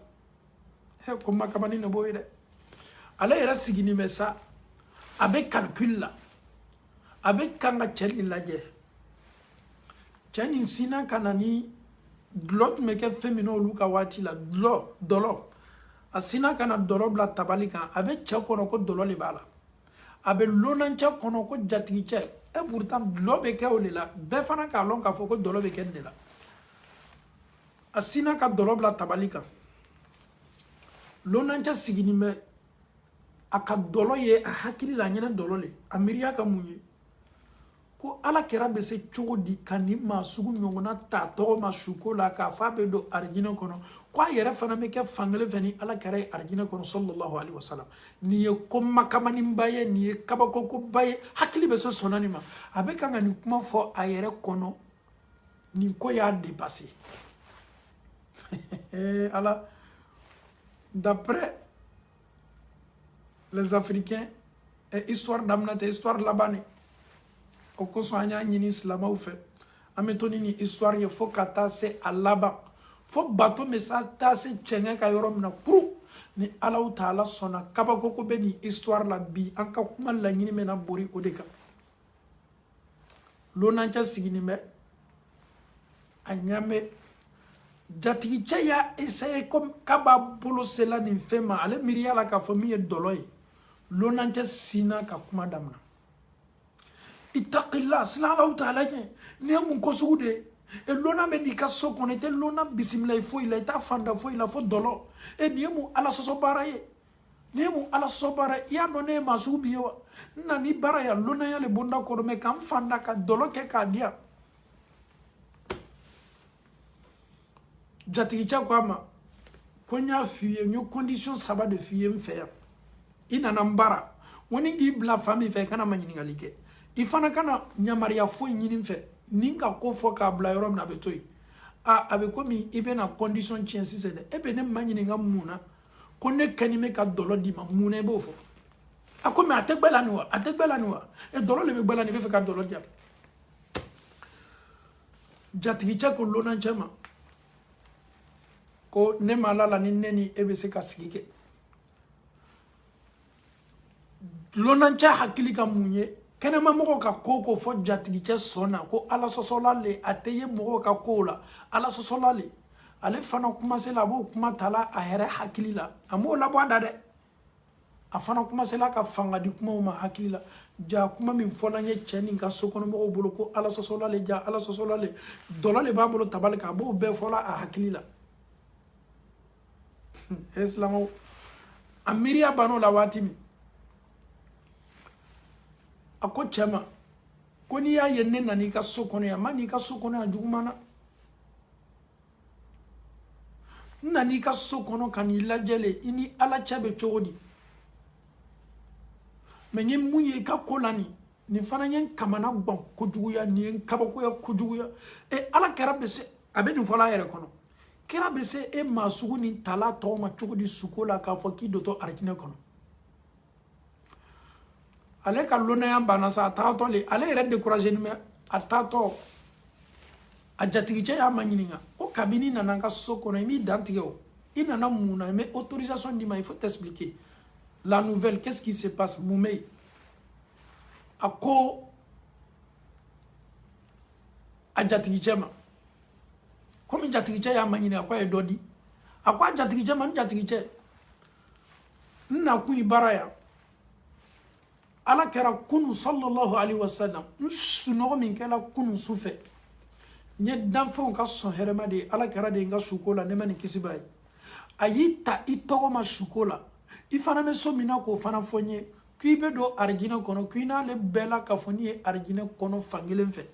ko makabani ne b'o ye dɛ ale yɛrɛ siginin bɛ sa a bɛ calcul la a bɛ kan ka cɛ nin lajɛ cɛ nin sinna ka na ni dulɔ tun bɛ kɛ fɛn min na olu ka waati la dɔlɔ a sinna ka na dɔlɔ bila tabali kan a bɛ cɛ kɔnɔ ko dɔlɔ de b'a la a bɛ lonancɛ kɔnɔ ko jatigicɛ Et pourtant, dolo be kɛ o de la. Bɛɛ fana k'a lɔn k'a fɔ ko dolo be kɛ nin de la. A sina ka dolo bila tabali kan. Lonanca siginin bɛ a ka dolo ye a hakili la a ɲɛnɛ dolo le. A miiriya ka mun ye? Ko ala kɛra bɛ se cogo di ka ni maa sugu ɲɔgɔnna ta tɔgɔ ma suko la k'a fɔ a bɛ don arijinɛ kɔnɔ ko a yɛrɛ fana bɛ kɛ fankelen fɛ ni ala kɛra ye arijinɛ kɔnɔ sallallahu alaihi wasallam. Nin ye ko makamanniba ye, nin ye kabakokoba ye, hakili bɛ se sɔnna nin ma. A bɛ kan ka nin kuma fɔ a yɛrɛ kɔnɔ, nin ko y'a dépassé. Allah, d'après les Africains, histoire d'Amnate, histoire laban o kosɔn an y'a ɲini silamɛw fɛ an bɛ to ni histoire ye fo ka taa se a laban fo bato bɛ taa se cɛŋɛ ka yɔrɔ min na kuru ni Alahu Taala sɔnna kabako ko bɛ nin histoire la bi an ka kuma laɲini bɛ na bori o de kan. Lonacɛ siginin bɛ a ɲamɛ jatigicɛ y'a essayer comme k'a b'a bolo sela nin fɛn ma ale miiriya la k'a fɔ min ye dɔlɔ ye. Lonacɛ sinna ka kuma daminɛ. Ittaqillah, sila Alahu Taala ɲɛ ni ye mun ko sugu de ye. Lona bɛ n'i ka so kɔnɔ i tɛ lona bisimila foyi la i t'a fanda foyi la fo dɔlɔ. Nin ye mun ala sɔsɔ baara ye? Nin ye mun ala sɔsɔ baara ye? I y'a dɔn ne ye maa sugu min ye wa? N na ni baara ya lonaya le bonda kɔrɔ mɛ k'an fanda ka dɔlɔ kɛ k'a di yan. Jatigicɛ ko a ma ko n y'a f'i ye n ye condition 3 de f'i ye n fɛ yan. I nana n bara n ko ni k'i bila fan min fɛ i kana ma ɲininkali kɛ. I fana kana ɲamariya foyi ɲini n fɛ ni ka ko fɔ k'a bila yɔrɔ min na a bɛ to yen. A bɛ komi i bɛna condition tiɲɛ sisan dɛ e bɛ ne ma ɲininka mun na ko ne kɛni bɛ ka dɔlɔ d'i ma mun na i b'o fɔ. A ko mɛ a tɛ gbɛ la nin wa a tɛ gbɛ la nin wa dɔlɔ le bɛ gbɛ la nin bɛ fɛ ka dɔlɔ di yan. Jatigicɛ ko lonacɛ ma ko ne ma ala la ni ne ni e bɛ se ka sigi kɛ. Lonacɛ hakili ka mun ye kɛnɛma mɔgɔw ka ko ko fɔ jatigicɛ sɔnna ko ala sɔsɔla le a tɛ ye mɔgɔw ka ko la ala sɔsɔla le ale fana commencé la a b'o kuma tala a yɛrɛ hakili la a m'o labɔ a da dɛ a fana commencé la ka fanga di kumaw ma hakili la ja kuma min fɔla n ye cɛ nin ka sokɔnɔmɔgɔw bolo ko ala sɔsɔla le ja ala sɔsɔla le dɔlɔ le b'a bolo tabali kan a b'o bɛɛ fɔla a hakili la silamɛw a miiriya bann'o la waati min a ko cɛ ma ko n'i y'a ye ne nana i ka so kɔnɔ yan ma n'i ka so kɔnɔ yan juguman na n nana i ka so kɔnɔ ka n'i lajɛ le i ni ala cɛ bɛ cogo di mɛ n ye mun ye i ka ko la nin fana ye n kamana gan kojuguya nin ye n kabakoya kojuguya ala kɛra bɛ se a bɛ nin fɔla a yɛrɛ kɔnɔ kɛra bɛ se e maa sugu nin tala tɔgɔ ma cogo di suko la k'a fɔ k'i dɔtɔ arijinɛ kɔnɔ ale ka lonaya banna sa a taatɔ le ale yɛrɛ découragé nin bɛ a taatɔ a jatigicɛ y'a ma ɲininka ko kabini i nana n ka so kɔnɔ i m'i dan tigɛ o i nana mun na i bɛ autorisation d'i ma il faut t'expliquer la nouvelle qu'est-ce qui se passe mun bɛ yen a ko a jatigicɛ ma komi jatigicɛ y'a ma ɲininka ko a ye dɔ di a ko a jatigicɛ ma n jatigicɛ n na kun i baara yan ala kɛra kunu sallallahu alaihi wasallam n sunɔgɔ min kɛra kunu su fɛ n ye danfɛnw ka sɔn hɛrɛma de ye ala kɛra de ye n ka suko la ne ma nin kisi b'a ye a y'i ta i tɔgɔ ma suko la i fana bɛ so min na k'o fana fɔ n ye k'i bɛ don arijinɛ kɔnɔ k'i n'ale bɛɛ la k'a fɔ n'i ye arijinɛ kɔnɔ fankelen fɛ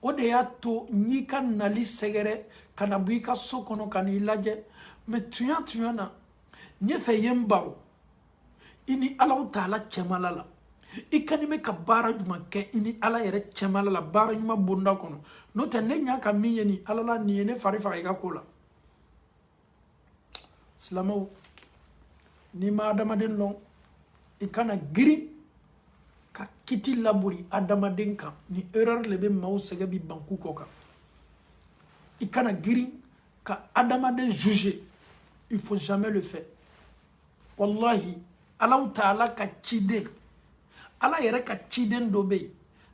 o de y'a to n y'i ka nali sɛgɛrɛ ka na bɔ i ka so kɔnɔ ka n'i lajɛ mɛ tunya na n ye fɛ i ye n baro i ni Alahu Taala cɛmala la i ka nin bɛ ka baara jumɛn kɛ i ni ala yɛrɛ cɛmala la baara ɲuman bonda kɔnɔ n'o tɛ ne ɲa ka min ye nin ala la nin ye ne fari faga i ka ko la silamɛw n'i ma adamaden dɔn i kana girin ka kiti labori adamaden kan ni erreur le bɛ maaw sɛgɛ bi banku kɔ kan i kana girin ka adamaden juger il faut jamais le faire wallahi Alahu Taala ka ciden ala yɛrɛ ka ciden dɔ bɛ yen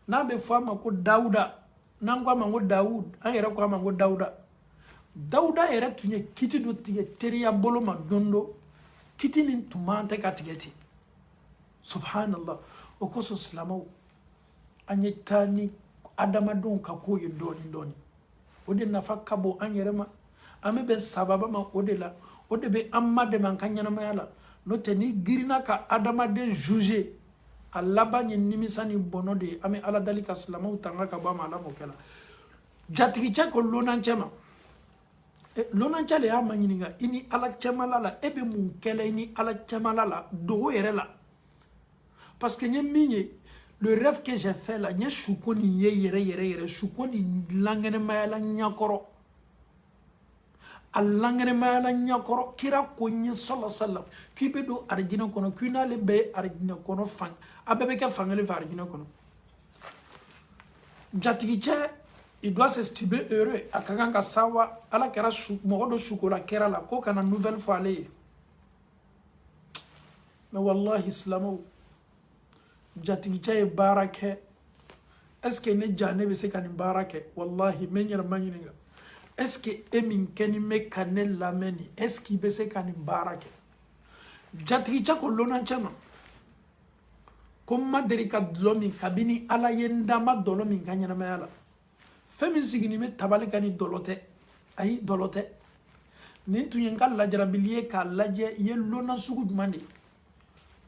n'a bɛ fɔ a ma ko Dawuda n'an ko a ma ko Dawud an yɛrɛ ko a ma ko Dawuda Dawuda yɛrɛ tun ye kiti dɔ tigɛ teriya bolo ma don dɔ kiti nin tun man tɛ ka tigɛ ten subhanallah o kosɔn silamɛw an ye taa ni adamadenw ka ko ye dɔɔni dɔɔni o de nafa ka bon an yɛrɛ ma an bɛ bɛn sababa ma o de la o de bɛ an ma dɛmɛ an ka ɲɛnamaya la n'o tɛ ni girinna ka adamaden juger a laban ye nimisa ni bɔnɔ de ye an bɛ ala dali ka silamɛw tanga ka bɔ a ma ala m'o kɛ la jatigicɛ ko lonancɛ ma lonancɛ de y'a ma ɲininka i ni ala cɛmala la e bɛ mun kɛla i ni ala cɛmala la dogo yɛrɛ la parce que n ye min ye le rêve que j'ai fait là n ye suko nin ye yɛrɛ yɛrɛ yɛrɛ suko nin lankɛnɛmaya la ɲakɔrɔ a lankɛnɛmaya la ɲakɔrɔ kira ko n ye sallallahu k'i bɛ don arijinɛ kɔnɔ k'i n'ale bɛɛ ye arijinɛ kɔnɔ fan a bɛɛ bɛ kɛ fankelen fɛ arijinɛ kɔnɔ jatigicɛ il doit s'estimer heureux a ka kan ka sawa ala kɛra mɔgɔ dɔ sukola kɛra la ko kana nouvelle fɔ ale ye mais wallahi silamɛw jatigicɛ ye baara kɛ est ce que ne ja ne bɛ se ka nin baara kɛ wallahi n bɛ n yɛrɛ ma ɲininka est ce que e min kɛni bɛ ka ne lamɛn nin est ce que i bɛ se ka nin baara kɛ jatigicɛ ko lonancɛ ma ko n ma deli ka dɔlɔ min kabini ala ye n da n ma dɔlɔ min ka ɲɛnamaya la fɛn min sigini bɛ tabali ka ni dɔlɔ tɛ ayi dɔlɔ tɛ nin tun ye n ka lajarabili ye k'a lajɛ i ye lona sugu jumɛn de ye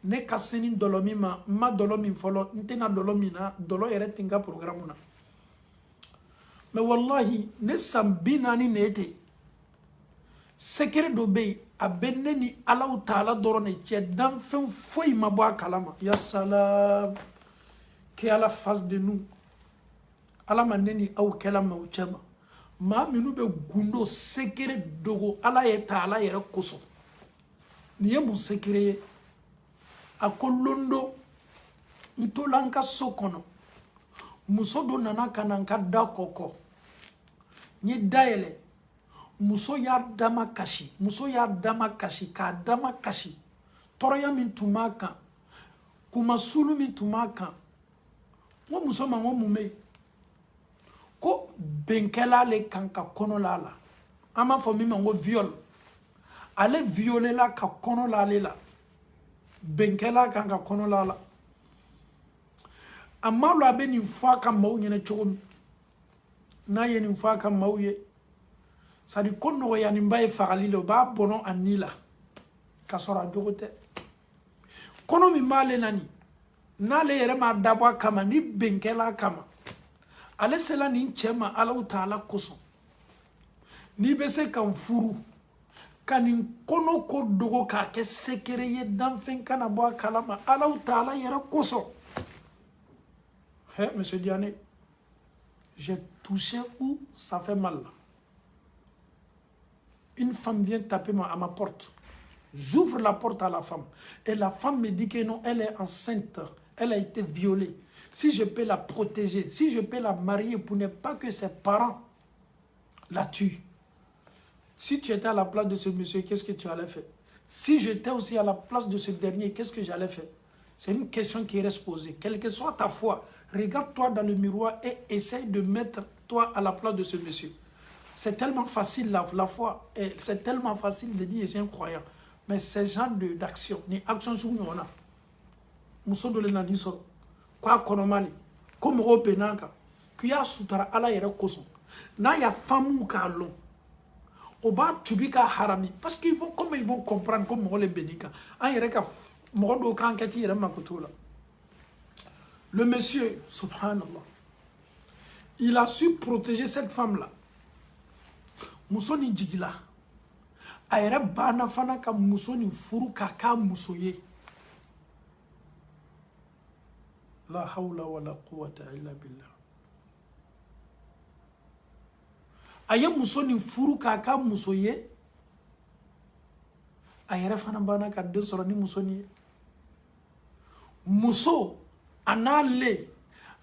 ne ka se ni dɔlɔ min ma n ma dɔlɔ min fɔlɔ n tɛna dɔlɔ min na dɔlɔ yɛrɛ tɛ n ka programme na mais wallahi ne san 40 ne ten secret dɔ bɛ yen a bɛ ne ni alaw taala dɔrɔn de cɛ danfɛn foyi ma bɔ a kalama ya salam que ala fasse de nous ala ma ne ni aw kɛla maaw cɛ ma maa minnu bɛ gundo secret dogo ala ye taala yɛrɛ kosɔn nin ye mun secret ye a ko londo n tola n ka so kɔnɔ muso dɔ nana ka na n ka da kɔkɔ n ye dayɛlɛ muso y'a dama kasi k'a dama kasi tɔɔrɔya min tun b'a kan kumasulu min tun b'a kan n ko muso ma n ko mun bɛ yen ko bɛnkɛla ale kan ka kɔnɔ la a la an b'a fɔ min ma ko viol ale violela ka kɔnɔ la ale la bɛnkɛla kan ka kɔnɔ la a la a ma lo a bɛ nin fɔ a ka maaw ɲɛna cogo min n'a ye nin fɔ a ka maaw ye c'est à dire ko nɔgɔyaninba ye fagali la o b'a bɔnɔ a ni la ka sɔrɔ a jogo tɛ kɔnɔ min b'ale la nin n'ale yɛrɛ m'a dabɔ a kama ni bɛnkɛla a kama ale sela nin cɛ ma alaw taala kosɔn n'i bɛ se ka n furu ka nin kɔnɔ ko dogo k'a kɛ sekere ye danfɛn kana bɔ a kalama alaw taala yɛrɛ kosɔn monsieur Diané j'ai touché où ça fait mal là. Une femme vient taper à ma porte. J'ouvre la porte à la femme. Et la femme me dit que non, elle est enceinte. Elle a été violée. Si je peux la protéger, si je peux la marier pour ne pas que ses parents la tuent. Si tu étais à la place de ce monsieur, qu'est-ce que tu allais faire? Si j'étais aussi à la place de ce dernier, qu'est-ce que j'allais faire? C'est une question qui reste posée. Quelle que soit ta foi, regarde-toi dans le miroir et essaye de mettre toi à la place de ce monsieur. C'est tellement facile la foi, c'est tellement facile de dire je suis un croyant. Mais ce genre d'action, ni action sur nous, on a. Muso dole na ni soro, kwa konomali, ko mɔgɔw bɛnna kan, k'i y'a sutura ala yɛrɛ kosɔn. N'a y'a faamu k'a lɔn, o b'a tubi k'a harami, parce qu'ils vont, comme ils vont comprendre ko mɔgɔ le bɛnni kan, an yɛrɛ ka mɔgɔ dɔw ka enquête yɛrɛ mako t'o la. Le monsieur, subhanallah, il a su protéger cette femme-là. Muso ni jigila a yɛrɛ banna fana ka muso ni furu k'a k'a muso ye la hawla wala quwwata illa billah a ye muso ni furu k'a k'a muso ye a yɛrɛ fana banna ka den sɔrɔ ni muso ni ye muso a n'ale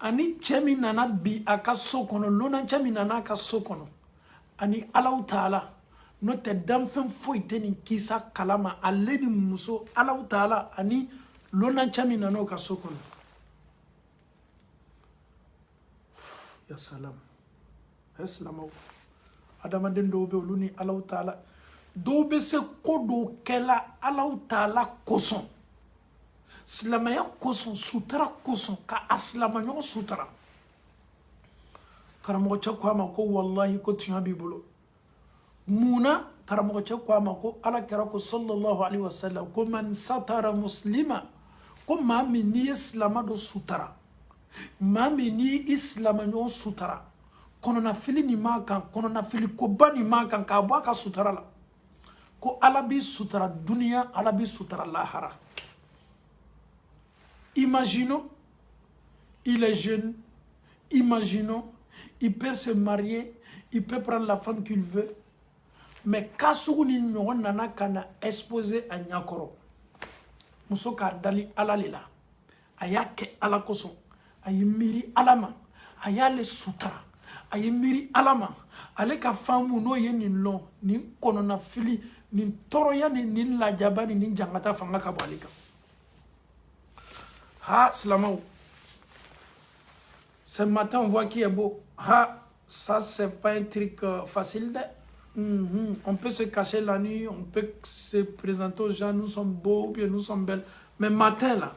ani cɛ min nana bi a ka so kɔnɔ lonancɛ min nana a ka so kɔnɔ ani alaw taala n'o tɛ danfɛn foyi tɛ nin kisa kalama ale ni muso alaw taala ani lonancɛ min nana o ka so kɔnɔ ya salam silamɛw adamaden dɔw bɛ olu ni alaw taala dɔw bɛ se ko dɔw kɛla alaw taala kosɔn silamaya kosɔn sutura kosɔn ka a silamaɲɔgɔn sutura karamɔgɔ cɛ ko a ma ko wallahi ko tiɲɛ b'i bolo munna karamɔgɔ cɛ ko a ma ko ala kɛra ko sallallahu alaihi wasallam ko man satara muslima ko maa min n'i ye silama dɔ sutura maa min n'i ye silamaɲɔgɔn sutura kɔnɔnafili nin ma kan kɔnɔnafili koba nin ma kan k'a bɔ a ka sutura la ko ala b'i sutura duniya ala b'i sutura lahara. Imaginons, il est jeune, imaginons, il peut se marier, il peut prendre la femme qu'il veut, mais kasugu ni ɲɔgɔn nana kana exposer a ɲakɔrɔ muso k'a dali ala le la a y'a kɛ ala kosɔn a ye miiri ala ma a y'ale sutura a ye miiri ala ma ale ka faamu n'o ye nin lɔn nin kɔnɔnafili nin tɔɔrɔya ni nin lajaba ni nin jangata fanga ka bɔ ale kan. Ha, Slamaou. Ce matin, on voit qui est beau. Ha, ça, c'est pas un truc facile. On peut se cacher la nuit, on peut se présenter aux gens, nous sommes beaux, ou bien nous sommes belles. Mais matin, là,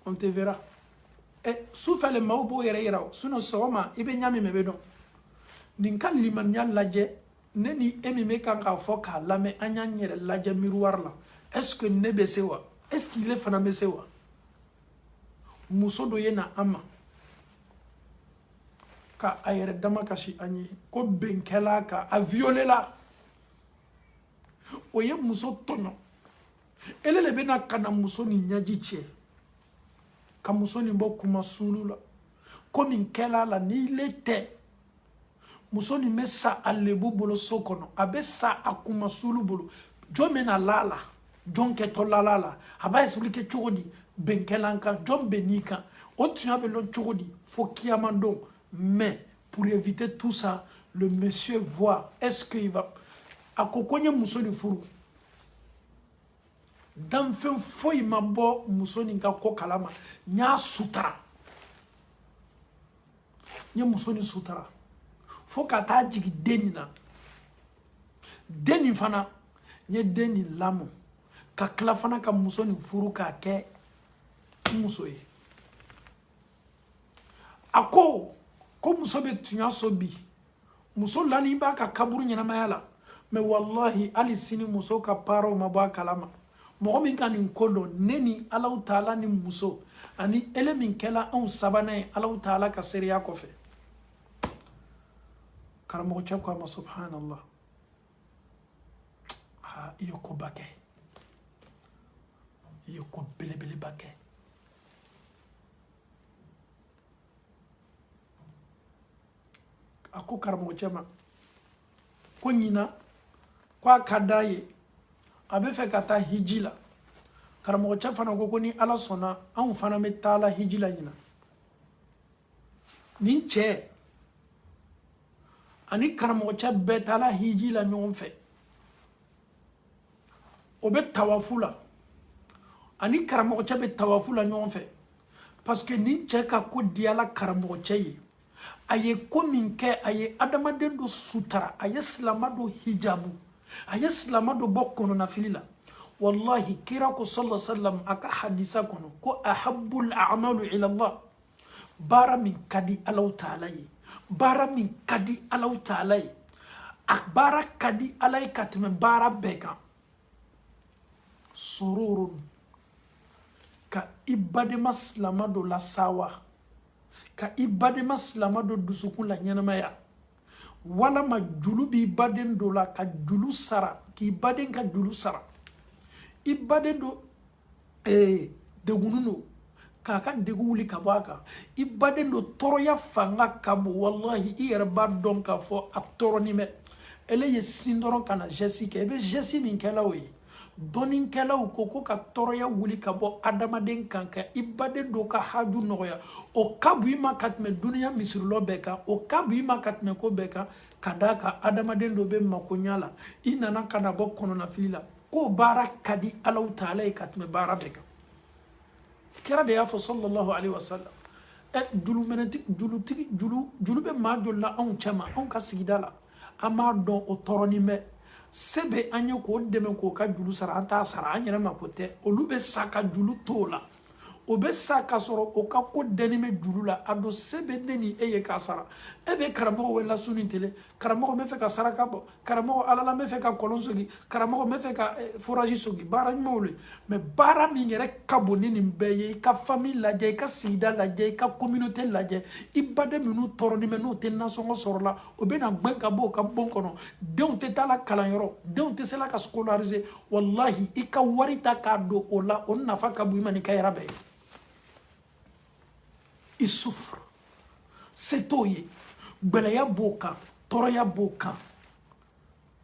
on te verra. Et souffle le maoubo et rao. Sinon, soma, ibe nyami mebedo. Ninka limanya laje, neni emime kanga foka, lame anyanyere laje miroir là. Est-ce que nebe sewa? Est-ce qu'il est faname sewa? Muso do ye na ama ka a yɛrɛ dama kasi an ye ko benkɛla ka a violela o ye muso tɔɲɔ ele le bena kana muso ni ɲaji cɛ ka muso ni bɔ kuma sulu la ko min kɛla la ni le tɛ muso ni bɛ sa a lebu bolo so kɔnɔ a bɛ sa a kuma sulu bolo jɔn bɛna la la jɔn kɛtɔ la la a b'a expliquer cogo di benkɛla kan jɔn bɛ n'i kan o tiɲɛ bɛ lɔn cogo di fo kiyama don mais pour éviter tout ça le monsieur voit est-ce qu'il va a ko ko n ye muso ni furu danfɛn foyi ma bɔ muso nin ka ko kalama n y'a sutura n ye muso ni sutura fo ka taa jigin den nin na den nin fana n ye den nin lamɔ ka tila fana ka muso nin furu k'a kɛ muso ye a ko muso bɛ tunya so bi muso lani b'a ka kaburu ɲɛnamaya la mais wallahi hali sini muso ka paraw ma bɔ a kalama mɔgɔ min ka nin ko dɔn ne ni Alahu Taala ni muso ani ele min kɛla anw sabanan ye Alahu Taala ka seereya kɔfɛ karamɔgɔ cɛ ko a ma subhanallah i ye koba kɛ i ye ko belebeleba kɛ a ko karamɔgɔ cɛ ma ko ɲina ko a ka d'a ye a bɛ fɛ ka taa hiji la karamɔgɔ cɛ fana ko ni ala sɔnna anw fana bɛ taa la hiji la ɲina nin cɛ ani karamɔgɔ cɛ bɛɛ taa la hiji la ɲɔgɔn fɛ o bɛ tawafu la ani karamɔgɔ cɛ bɛ tawafu la ɲɔgɔn fɛ parce que nin cɛ ka ko di ala karamɔgɔ cɛ ye a ye ko min kɛ a ye adamaden dɔ sutara a ye silama dɔ hijabu a ye silama dɔ bɔ kɔnɔnafili la wallahi kira ko sallallahu alaihi wasallam a ka hadisa kɔnɔ ko ahabbul a'malu ila Allah baara min ka di Alahu Taala ye baara min ka di Alahu Taala ye a baara ka di Ala ye ka tɛmɛ baara bɛɛ kan sururun ka i badema silama dɔ lasawa ka i badema silama dɔ dusukun la ɲɛnamaya walama julu b'i baden dɔ la ka julu sara k'i baden ka julu sara i baden dɔ degunun don k'a ka degun wuli ka bɔ a kan i baden dɔ tɔɔrɔya fanga ka bon wallahi i yɛrɛ b'a dɔn k'a fɔ a tɔɔrɔnin bɛ ele ye sin dɔrɔn ka na geste kɛ i bɛ geste min kɛla o ye dɔnnikɛlaw ko ka tɔɔrɔya wuli ka bɔ adamaden kan ka i baden dɔ ka haju nɔgɔya o ka bon i ma ka tɛmɛ duniya misirilɔ bɛɛ kan o ka bon i ma ka tɛmɛ ko bɛɛ kan ka d'a kan adamaden dɔ bɛ makoɲa la i nana ka na bɔ kɔnɔnafili la k'o baara ka di Alahu Taala ye ka tɛmɛ baara bɛɛ kan kira de y'a fɔ sallallahu alaihi wasallam julu bɛ maa joli la anw cɛ ma anw ka sigida la an b'a dɔn o tɔɔrɔnin bɛ sebe an ye k'o dɛmɛ k'o ka julu sara an t'a sara an yɛrɛ ma ko tɛ olu bɛ sa ka julu to o la o be sa ka sɔrɔ o ka ko dɛni bɛ juru la a don se bɛ ne ni e ye k'a sara e bɛ karamɔgɔ wele su ni tele karamɔgɔ n bɛ fɛ ka saraka bɔ karamɔgɔ ala la n bɛ fɛ ka kɔlɔn sogi karamɔgɔ n bɛ fɛ ka foraji sogi baara ɲumanw le mais baara min yɛrɛ ka bon ni nin bɛɛ ye i ka famille lajɛ i ka sigida lajɛ i ka communauté lajɛ i baden minnu tɔɔrɔlen bɛ n'o tɛ nasɔngɔ sɔrɔ la o bɛ na gbɛn ka bɔ o ka bon kɔnɔ denw tɛ taa la kalanyɔrɔ denw tɛ se la ka scolariser wallahi i ka wari ta k'a don o la o nafa ka bon i ma ni ka yɛrɛ bɛɛ ye. Il souffre. C'est toye. Belaya boka, toroya boka.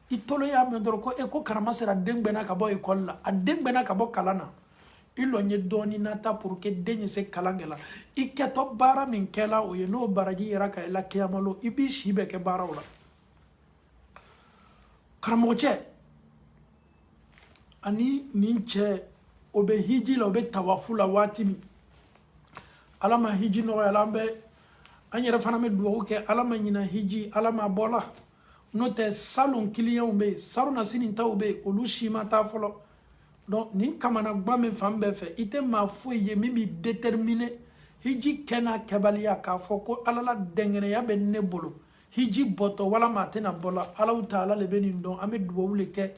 Itoloya mendoroko eko karama sera dengbena kabo ekola, a dengbena kabo kalana. Ilonye doni nata pour que denye se kalangela. Iketo bara min kela o ye no baraji yeraka ela kiyamalo ibi shibe ke bara ola. Karamoche ani ninche obe hiji la obe tawafula watimi. Alama hiji no alambe anyere fana me duwo ke alama nyina hiji alama bola note salon client be saruna sinin tawbe olu shima ta folo donc ni kamana gba me fambe fe ite ma fo ye mimi déterminé hiji kena kebaliya ka foko alala dengene ya be ne bolo hiji boto wala matena bola ala taala le benin don ame duwo le ke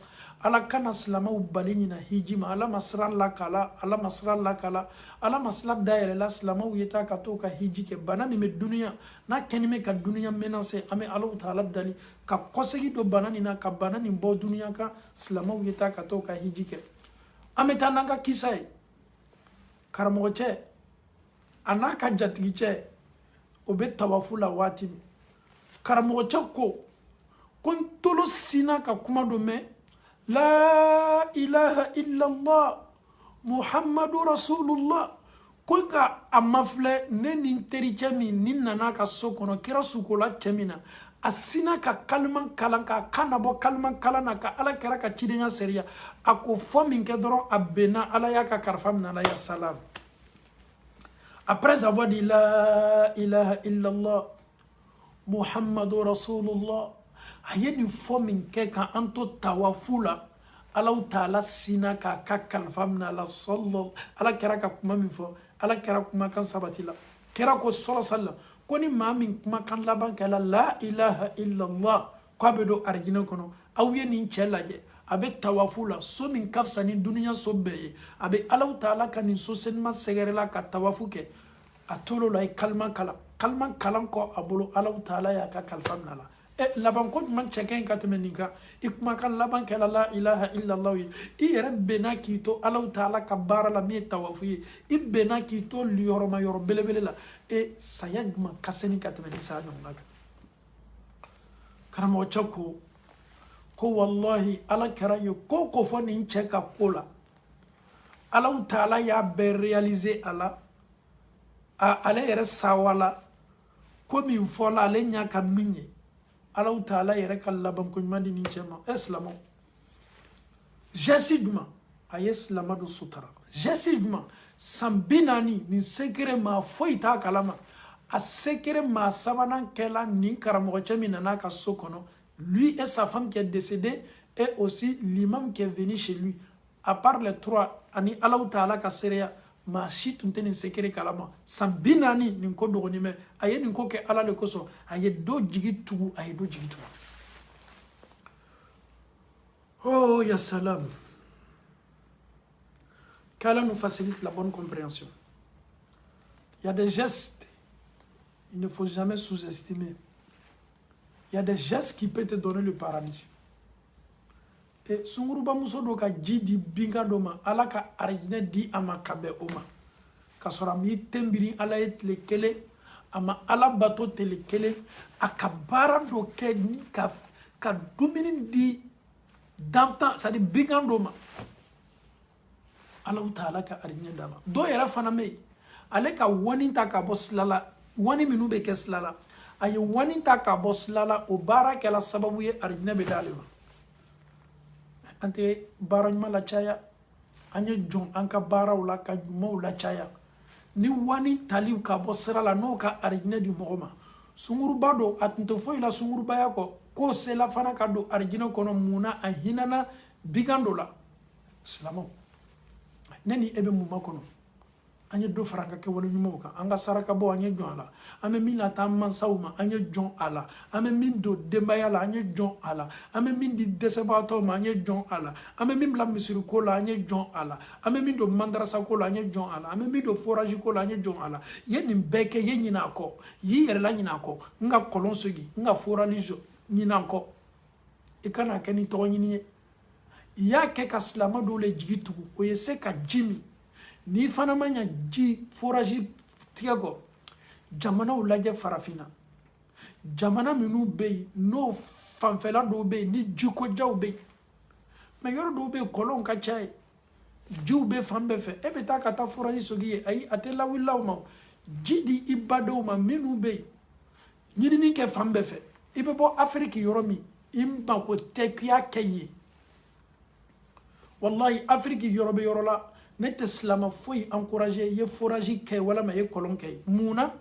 ala kana silamaw bali ɲina hiji ma ala masran la kala ala masran la kala ala masla daire la silamaw yeta ka to ka hiji ke bana mi me dunya na keni me ka dunya menace ame ala taala dali ka kosegi do bana ni na ka bana ni bo dunya ka silamaw yeta ka to ka hiji ke ame tananga kisai karamoche anaka jatigiche obe tawafula wati karamoche ko kontolo sina ka kuma do me La ilaha illallah Muhammadu Rasulullah Kulka amafle ne ninteri chemi ninana ka sokono kira sukola chemina asina ka kalman kalanka kanabo kalman kalana ka ala kira ka chidenya seria ako fomin ke doro abena ala ya ka karfamna la ya salam. Après avoir dit la ilaha illallah Muhammadu Rasulullah ayeni fomin ke ka anto tawafula ala taala sina ka kalfamna la sallallahu ala kira ka kuma min fo ala kira kuma kan sabatila kira ko sallallahu ko ni ma min kuma kan laban kala la ilaha illallah ko be do arjina kono aw yeni chelaje abe tawafula so min kafsa ni dunya so beye abe ala taala kan so senma segerela ka tawafuke atolo la kalman kalam ko abulu ala taala ya ka kalfamna la laban ko man cheken katmenika ikma kan laban kala la ilaha illa allah i rabbena kito allah taala kabara la mi tawafi ibena kito liyoroma yor belebele la e sayagma kaseni katmeni sa nyonga karamo chako ko wallahi ala karayo ko foni cheka kola allah taala ya be réaliser ala ala yere sawala ko min fola le nyaka minye Allah Ta'ala yere kallabam ko mandi ni chema islamo jesiduma ay islama do sutara jesiduma sambinani ni sekere ma foita kalama a sekere ma sabanan kela ni karamo chemina na ka sokono lui et sa femme qui est décédée et aussi l'imam qui est venu chez lui à part les trois ani Allah Ta'ala ka seria ma shi tunte ni sekere kalama sambinani ni ko dogoni me aye ni ko ke ala le koso aye do jigitu aye do jigitu. Oh ya salam, qu'Allah nous facilite la bonne compréhension. Il y a des gestes, il ne faut jamais sous-estimer. Il y a des gestes qui peuvent te donner le paradis. Et sunguruba muso do ka jidi binga doma ala ka arjina di ama kabe oma kasora mi tembiri ala et le kele ama ala bato tele kele akabara do ke ni ka dumini di dantan ça dit binga doma ala taala ka arjina dama do yara fana me ale ka woni ta ka boslala woni minu be keslala ay woni ta ka boslala o baraka la sababu ye arjina be dalima ante baranyma la chaya anye jon anka bara wala ka juma wala chaya ni wani taliw ka bosra la no ka arjina di mogoma sunguru bado atunto foi la sunguru baya ko se la fana ka do arjina kono muna a hinana bigando la islamo neni ebe mu makono anye do faranga ke wala nyumo ka anga saraka bo anye jon ala ame min la ta mansaw ma anye jon ala ame min do dembaya la anye jon ala ame min di desebato ma anye jon ala ame min bla misiri ko la anye jon ala ame min do mandrasa ko la anye jon ala ame min do forage ko la anye jon ala ye nin beke ye nyina ko yi yere la nyina ko nga kolon sogi nga foralijo nyina ko e kana keni to nyini ya ke ka slama do le jigitugu o ye se ka jimi ni fana manya ji forage tiago jamana ulaje farafina jamana minu be no fanfela do be ni jiko jaw be me yoro do be kolon ka chay jiw be fambe fe e be ta kata forage sogi ay atela willaw ma jidi ibado ma minu be nyini ni ke fambe fe ibe bo afrique yoromi imba ko tekya kenye wallahi afrique yorobe yorola nete slama foi encourager ye forage ke wala ma ye kolon ke muna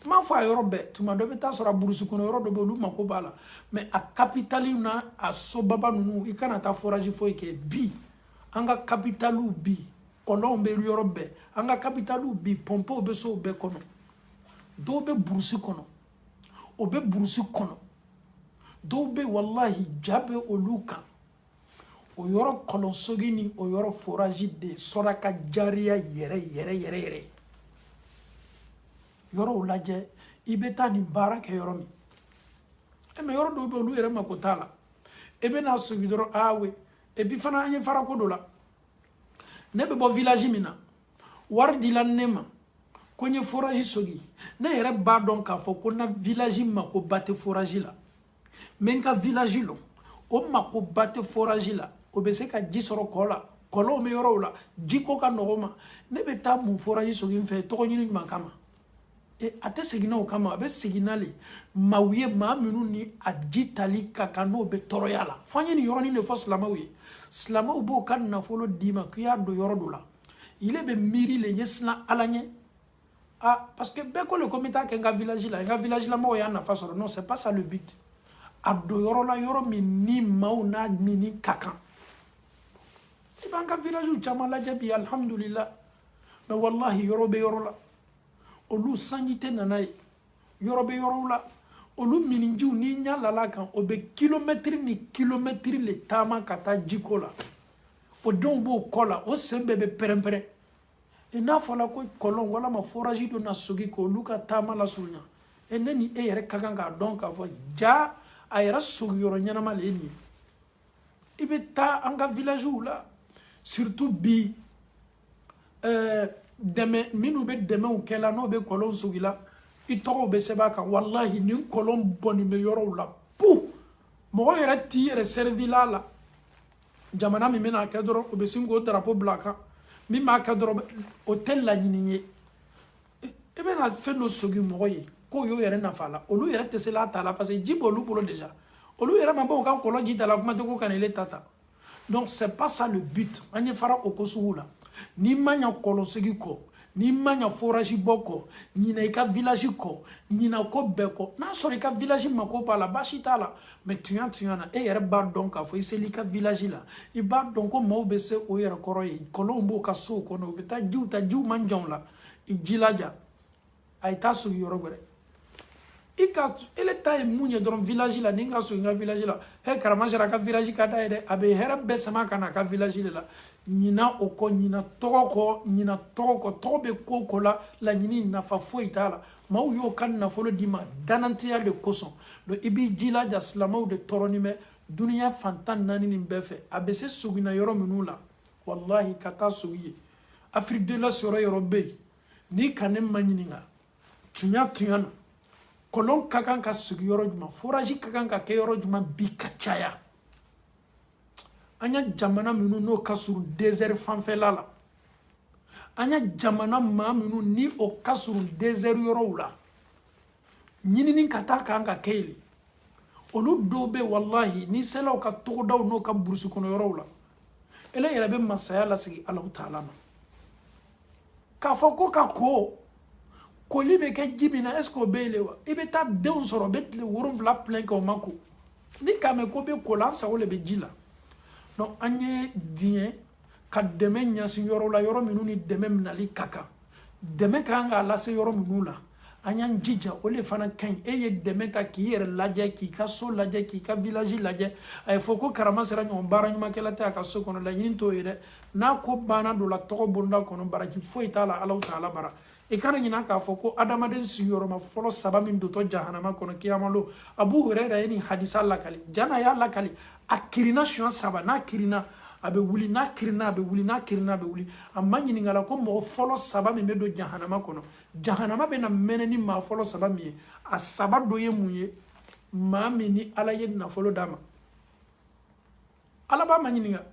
ma fa yorobe tuma do be ta sora burusu kono yoro do be lu mako bala mais a capitali na a sobaba nunu ikana ta forage foi ke bi anga capitalu bi kolon be yorobe anga capitalu bi pompo be so be kono do be burusu kono o be burusu kono do be wallahi jabe oluka o yoro kolonsogini o yoro forage de soraka jaria yere yoro ulaje ibeta ni baraka yoro mi me yoro do be olu yere makotala ebe na sogidoro awe ebi fana anye fara kodola ne be bo village mina wardi lan nema konye forage sogi na yere ba don ka fo ko na village mako bate forage la menka village lo o mako bate forage la o be se ka ji soro kola kolo me yoro la jiko ka nogoma ne be ta mu forage sogi fe to nyini makama e ate sigina o kama be signale mawiye ma minu ni ajitali kakano be toroyala fanye ni yoro ni le fo slamawi slama ubo kan na folo dima kuya do yoro do la ile be miri le yesna alanye ah parce que be ko le comité ke nga village la mo ya na fa soro non c'est pas ça le but abdo yoro la yoro mini mauna mini kakan ibanga village u chama la jabi alhamdulillah mais wallahi yoro be yoro la olu sangite nanay yoro be yoro la olu mininju ni nyala la kan obe kilomètre le tama kata jikola o don bo kola o sembe be perempere e na fola ko kolon wala ma forage do na sogi ko luka tama la sunya e neni e yere kaganga donc avo ja ayra sogi yoro nyana male ni ibe ta anga village la surtout bi deme minu be deme o kela no be kolon sogi la itoro be sebaka wallahi ni kolon boni me yoro la pu mo yere ti yere servi la jamana mi mena ka doro o be singo drapeau blaka mi ma ka doro hotel la nyinye e be na fe no sogi mo ye ko yo yere na fala olu yere te sela tala parce que jibo lu polo déjà olu yere ma bo kan kolon ji tala kuma to ko kanele tata donc c'est pas ça le but anye fara okosula ni manya kolon sogi ko ni manya forage boko ni na ka village ko ni na ko beko na so ka village mako pa la bashita la mais tu na e yere ba donc a fo iseli ka village la i ba donc ko mo be se o yere koroy kolombo ka so ko no be ta jiu manjon la i jilaja ay ta so yoro gore i ka ele tay munye don village la ninga so nga village la he karama jara ka village ka da ede abe here be sama kana ka village la nyina oko nyina toko tobe koko la nyini na fa foitala ma yo kan na folo dima danantia de koson do ibi jila da slama de toronime dunia fantan nani ni befe abese sugina yoro minula wallahi kata suyi afrique de la soro eurobe ni kanem manyininga tunya kolon kakan ka sugi yoro juma forage kakan ka ke yoro juma bi kachaya anya jamana minu no kasuru désert fanfela la anya jamana ma minu ni o kasuru désert yoro la nyini kata kanga kele olu dobe wallahi ni sela ka todaw no ka bursu kono yoro la ele yere be masaya la sigi Allah taala ma ka foko ka ko libe ke jibina esko belewa ibe ta deun soro betle worum vla plein ko mako ni kame ko be ko lansa wole be jila non anye dien ka deme nya si yoro la yoro minu ni deme nali kaka deme ka nga la se yoro munula anyan jija ole fana kan eye deme ka ki yere laje ki ka so laje ki ka village laje ay foko karama sera nyon bara nyuma kala ta ka so kono la yin to yede na ko bana do la to bonda kono bara ki foi tala Allah taala bara e kana nyina ka foko adama den si yoro ma folo saba min do to jahannama kono kiyamalo Abu Hurairah yani hadisa la kali jana ya la kali akirina shuan saba na kirina abe wuli na kirina abe wuli na kirina abe wuli amma nyini ngala ko mo folo saba mi do jahannama kono jahannama be na meneni ma folo saba mi a saba do ye munye ma mi ni ala ye na folo dama ala ba ma nyini nga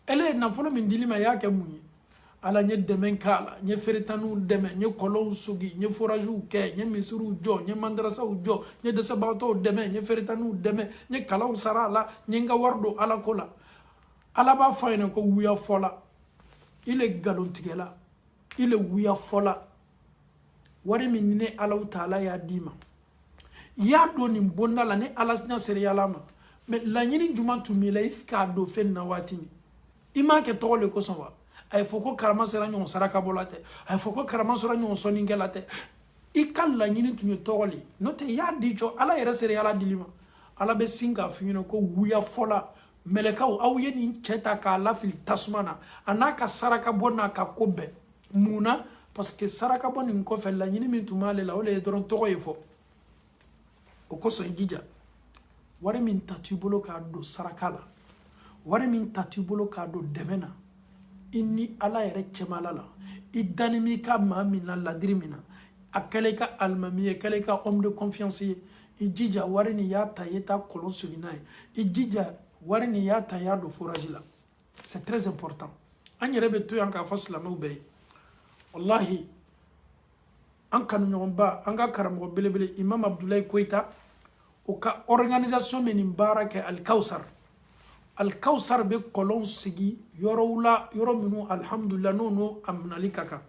ele na folo min dilima yake munye ala nye demen kala nye feritanu deme nye kolon sugi nye foraju ke nye misuru jo nye mandrasa jo nye desabato deme nye feritanu deme nye kalaw sarala nye nga wardo ala kola ala ba fayna ko wuya fola ile galon tigela ile wuya fola wari min ne ala taala ya dima ya do ni bonna la ne ala nya seriala ma me la nyini juma tumila ifka do fen na watini ima ke tole ko sonwa ay foko karama sera nyon saraka bolate ay foko karama sera nyon soningelate ikalla nyini tunye tole note ya dicho ala yere seriala dilima ala be singa fino ko wuya fola melekaw aw yeni cheta ka lafili tasmana anaka saraka bona ka kobe muna parce que saraka boni ko fel la nyini min tumale la ole doron to yefo o ko so jija wari min tatubulo ka do saraka la wari min tatubulo ka do demena inni ala yere chemala la idanimi ka mamina la dirimina akale ka almamiye kale ka homme de confiance ijija wari ni yata yeta kolon suginay ijija wari ni yata ya do forage la c'est très important an yere be to yanka faslama be wallahi an kanu ɲɔgɔn ba an ka karamɔgɔ belebele imam Abdoulaye Koita o ka organisation min baara kɛ Al-Kawsar be kɔlɔn sigi yɔrɔw la yɔrɔ minnu alhamdulillah n'o aminali ka kan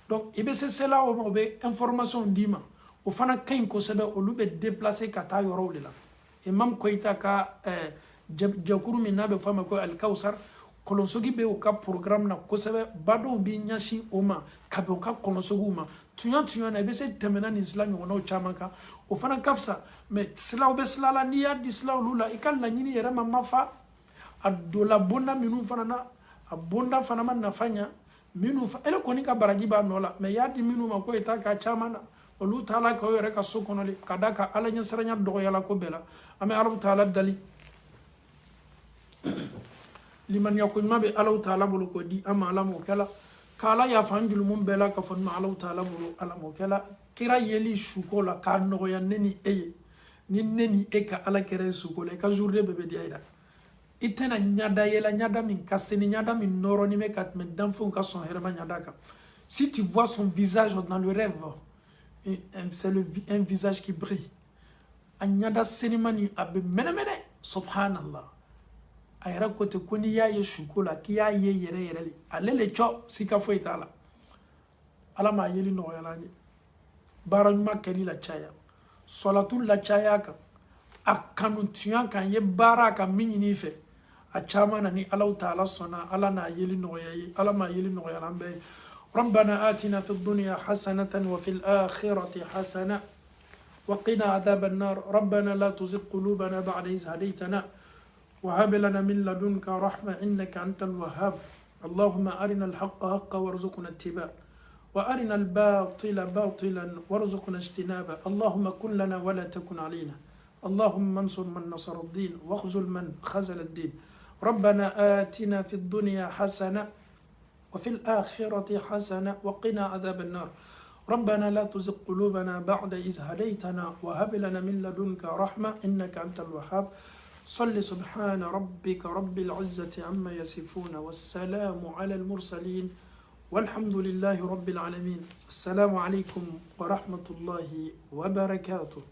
donc i be se sela o ma o be information d'i ma o fana ka ɲi kosɛbɛ olu be déplacer ka taa yɔrɔw de la imam Koita ka jakuru min n'a be fɔ a ma ko Al-Kawsar kolonsogi be o ka programme na kosɛbɛ badow bi ɲasin o ma ka bɛn o ka kolonsogiw ma tuɲa na i be se tɛmɛna ni sila ɲɔgɔnnaw caman kan o fana ka fisa mais silaw be sila la n'i y'a di sila olu la i ka laɲini yɛrɛ ma mafa a dola bonda minnu fana na a bonda fana ma nafa ɲa minnu ele kɔni ka baraji b'a nɔ la mais i y'a di minnu ma ko i ta ka caman na olu taala ka o yɛrɛ ka so kɔnɔ de ka da ka ala ɲɛsiranya dɔgɔyala ko bɛɛ la an bɛ alaw taala dali limaniya ko ɲuman bɛ alaw taala bolo k'o di an ma ala m'o kɛla k'ala yafa an julumu bɛɛ la ka fɔ ma alaw taala bolo ala m'o kɛla kira yeli suko la k'a nɔgɔya ne ni e ye ni ne ni e ka ala kɛra suko la i ka journée bɛɛ bɛ diya i la i tɛna ɲada yela ɲada min ka seni ɲada min nɔrɔni bɛ ka tɛmɛ danfɛnw ka sɔn hɛrɛma ɲada kan si tu vois son visage dans le rêve c'est un visage qui brille a ɲada senima ni a bɛ mɛnɛmɛnɛ subhanallah a yɛrɛ ko ten ko n'i y'a ye suko la k'i y'a ye yɛrɛ yɛrɛ de ale le cɔ sika foyi t'a la ala m'a yeli nɔgɔyala an ye baara ɲuman kɛli la caya sɔlatu la caya kan a kanutuya kan ye baara kan min ɲini fɛ a caman na ni alaw taala sɔnna ala n'a yeli nɔgɔya ye ala m'a yeli nɔgɔyala an bɛɛ ye ربنا آتنا في الدنيا حسنة وفي الآخرة حسنة وقنا عذاب النار ربنا لا تزغ قلوبنا بعد إذ هديتنا وهب لنا من لدنك رحمة إنك أنت الوهاب اللهم أرنا الحق حقا وارزقنا اتباعه وأرنا الباطل باطلا وارزقنا اجتنابه اللهم كن لنا ولا تكن علينا اللهم انصر من نصر الدين واخذل من خذل الدين ربنا آتنا في الدنيا حسنة وفي الآخرة حسنة وقنا عذاب النار ربنا لا تزغ قلوبنا بعد إذ هديتنا وهب لنا من لدنك رحمة إنك أنت الوهاب صل سبحان ربك رب العزة عما يصفون والسلام على المرسلين والحمد لله رب العالمين السلام عليكم ورحمة الله وبركاته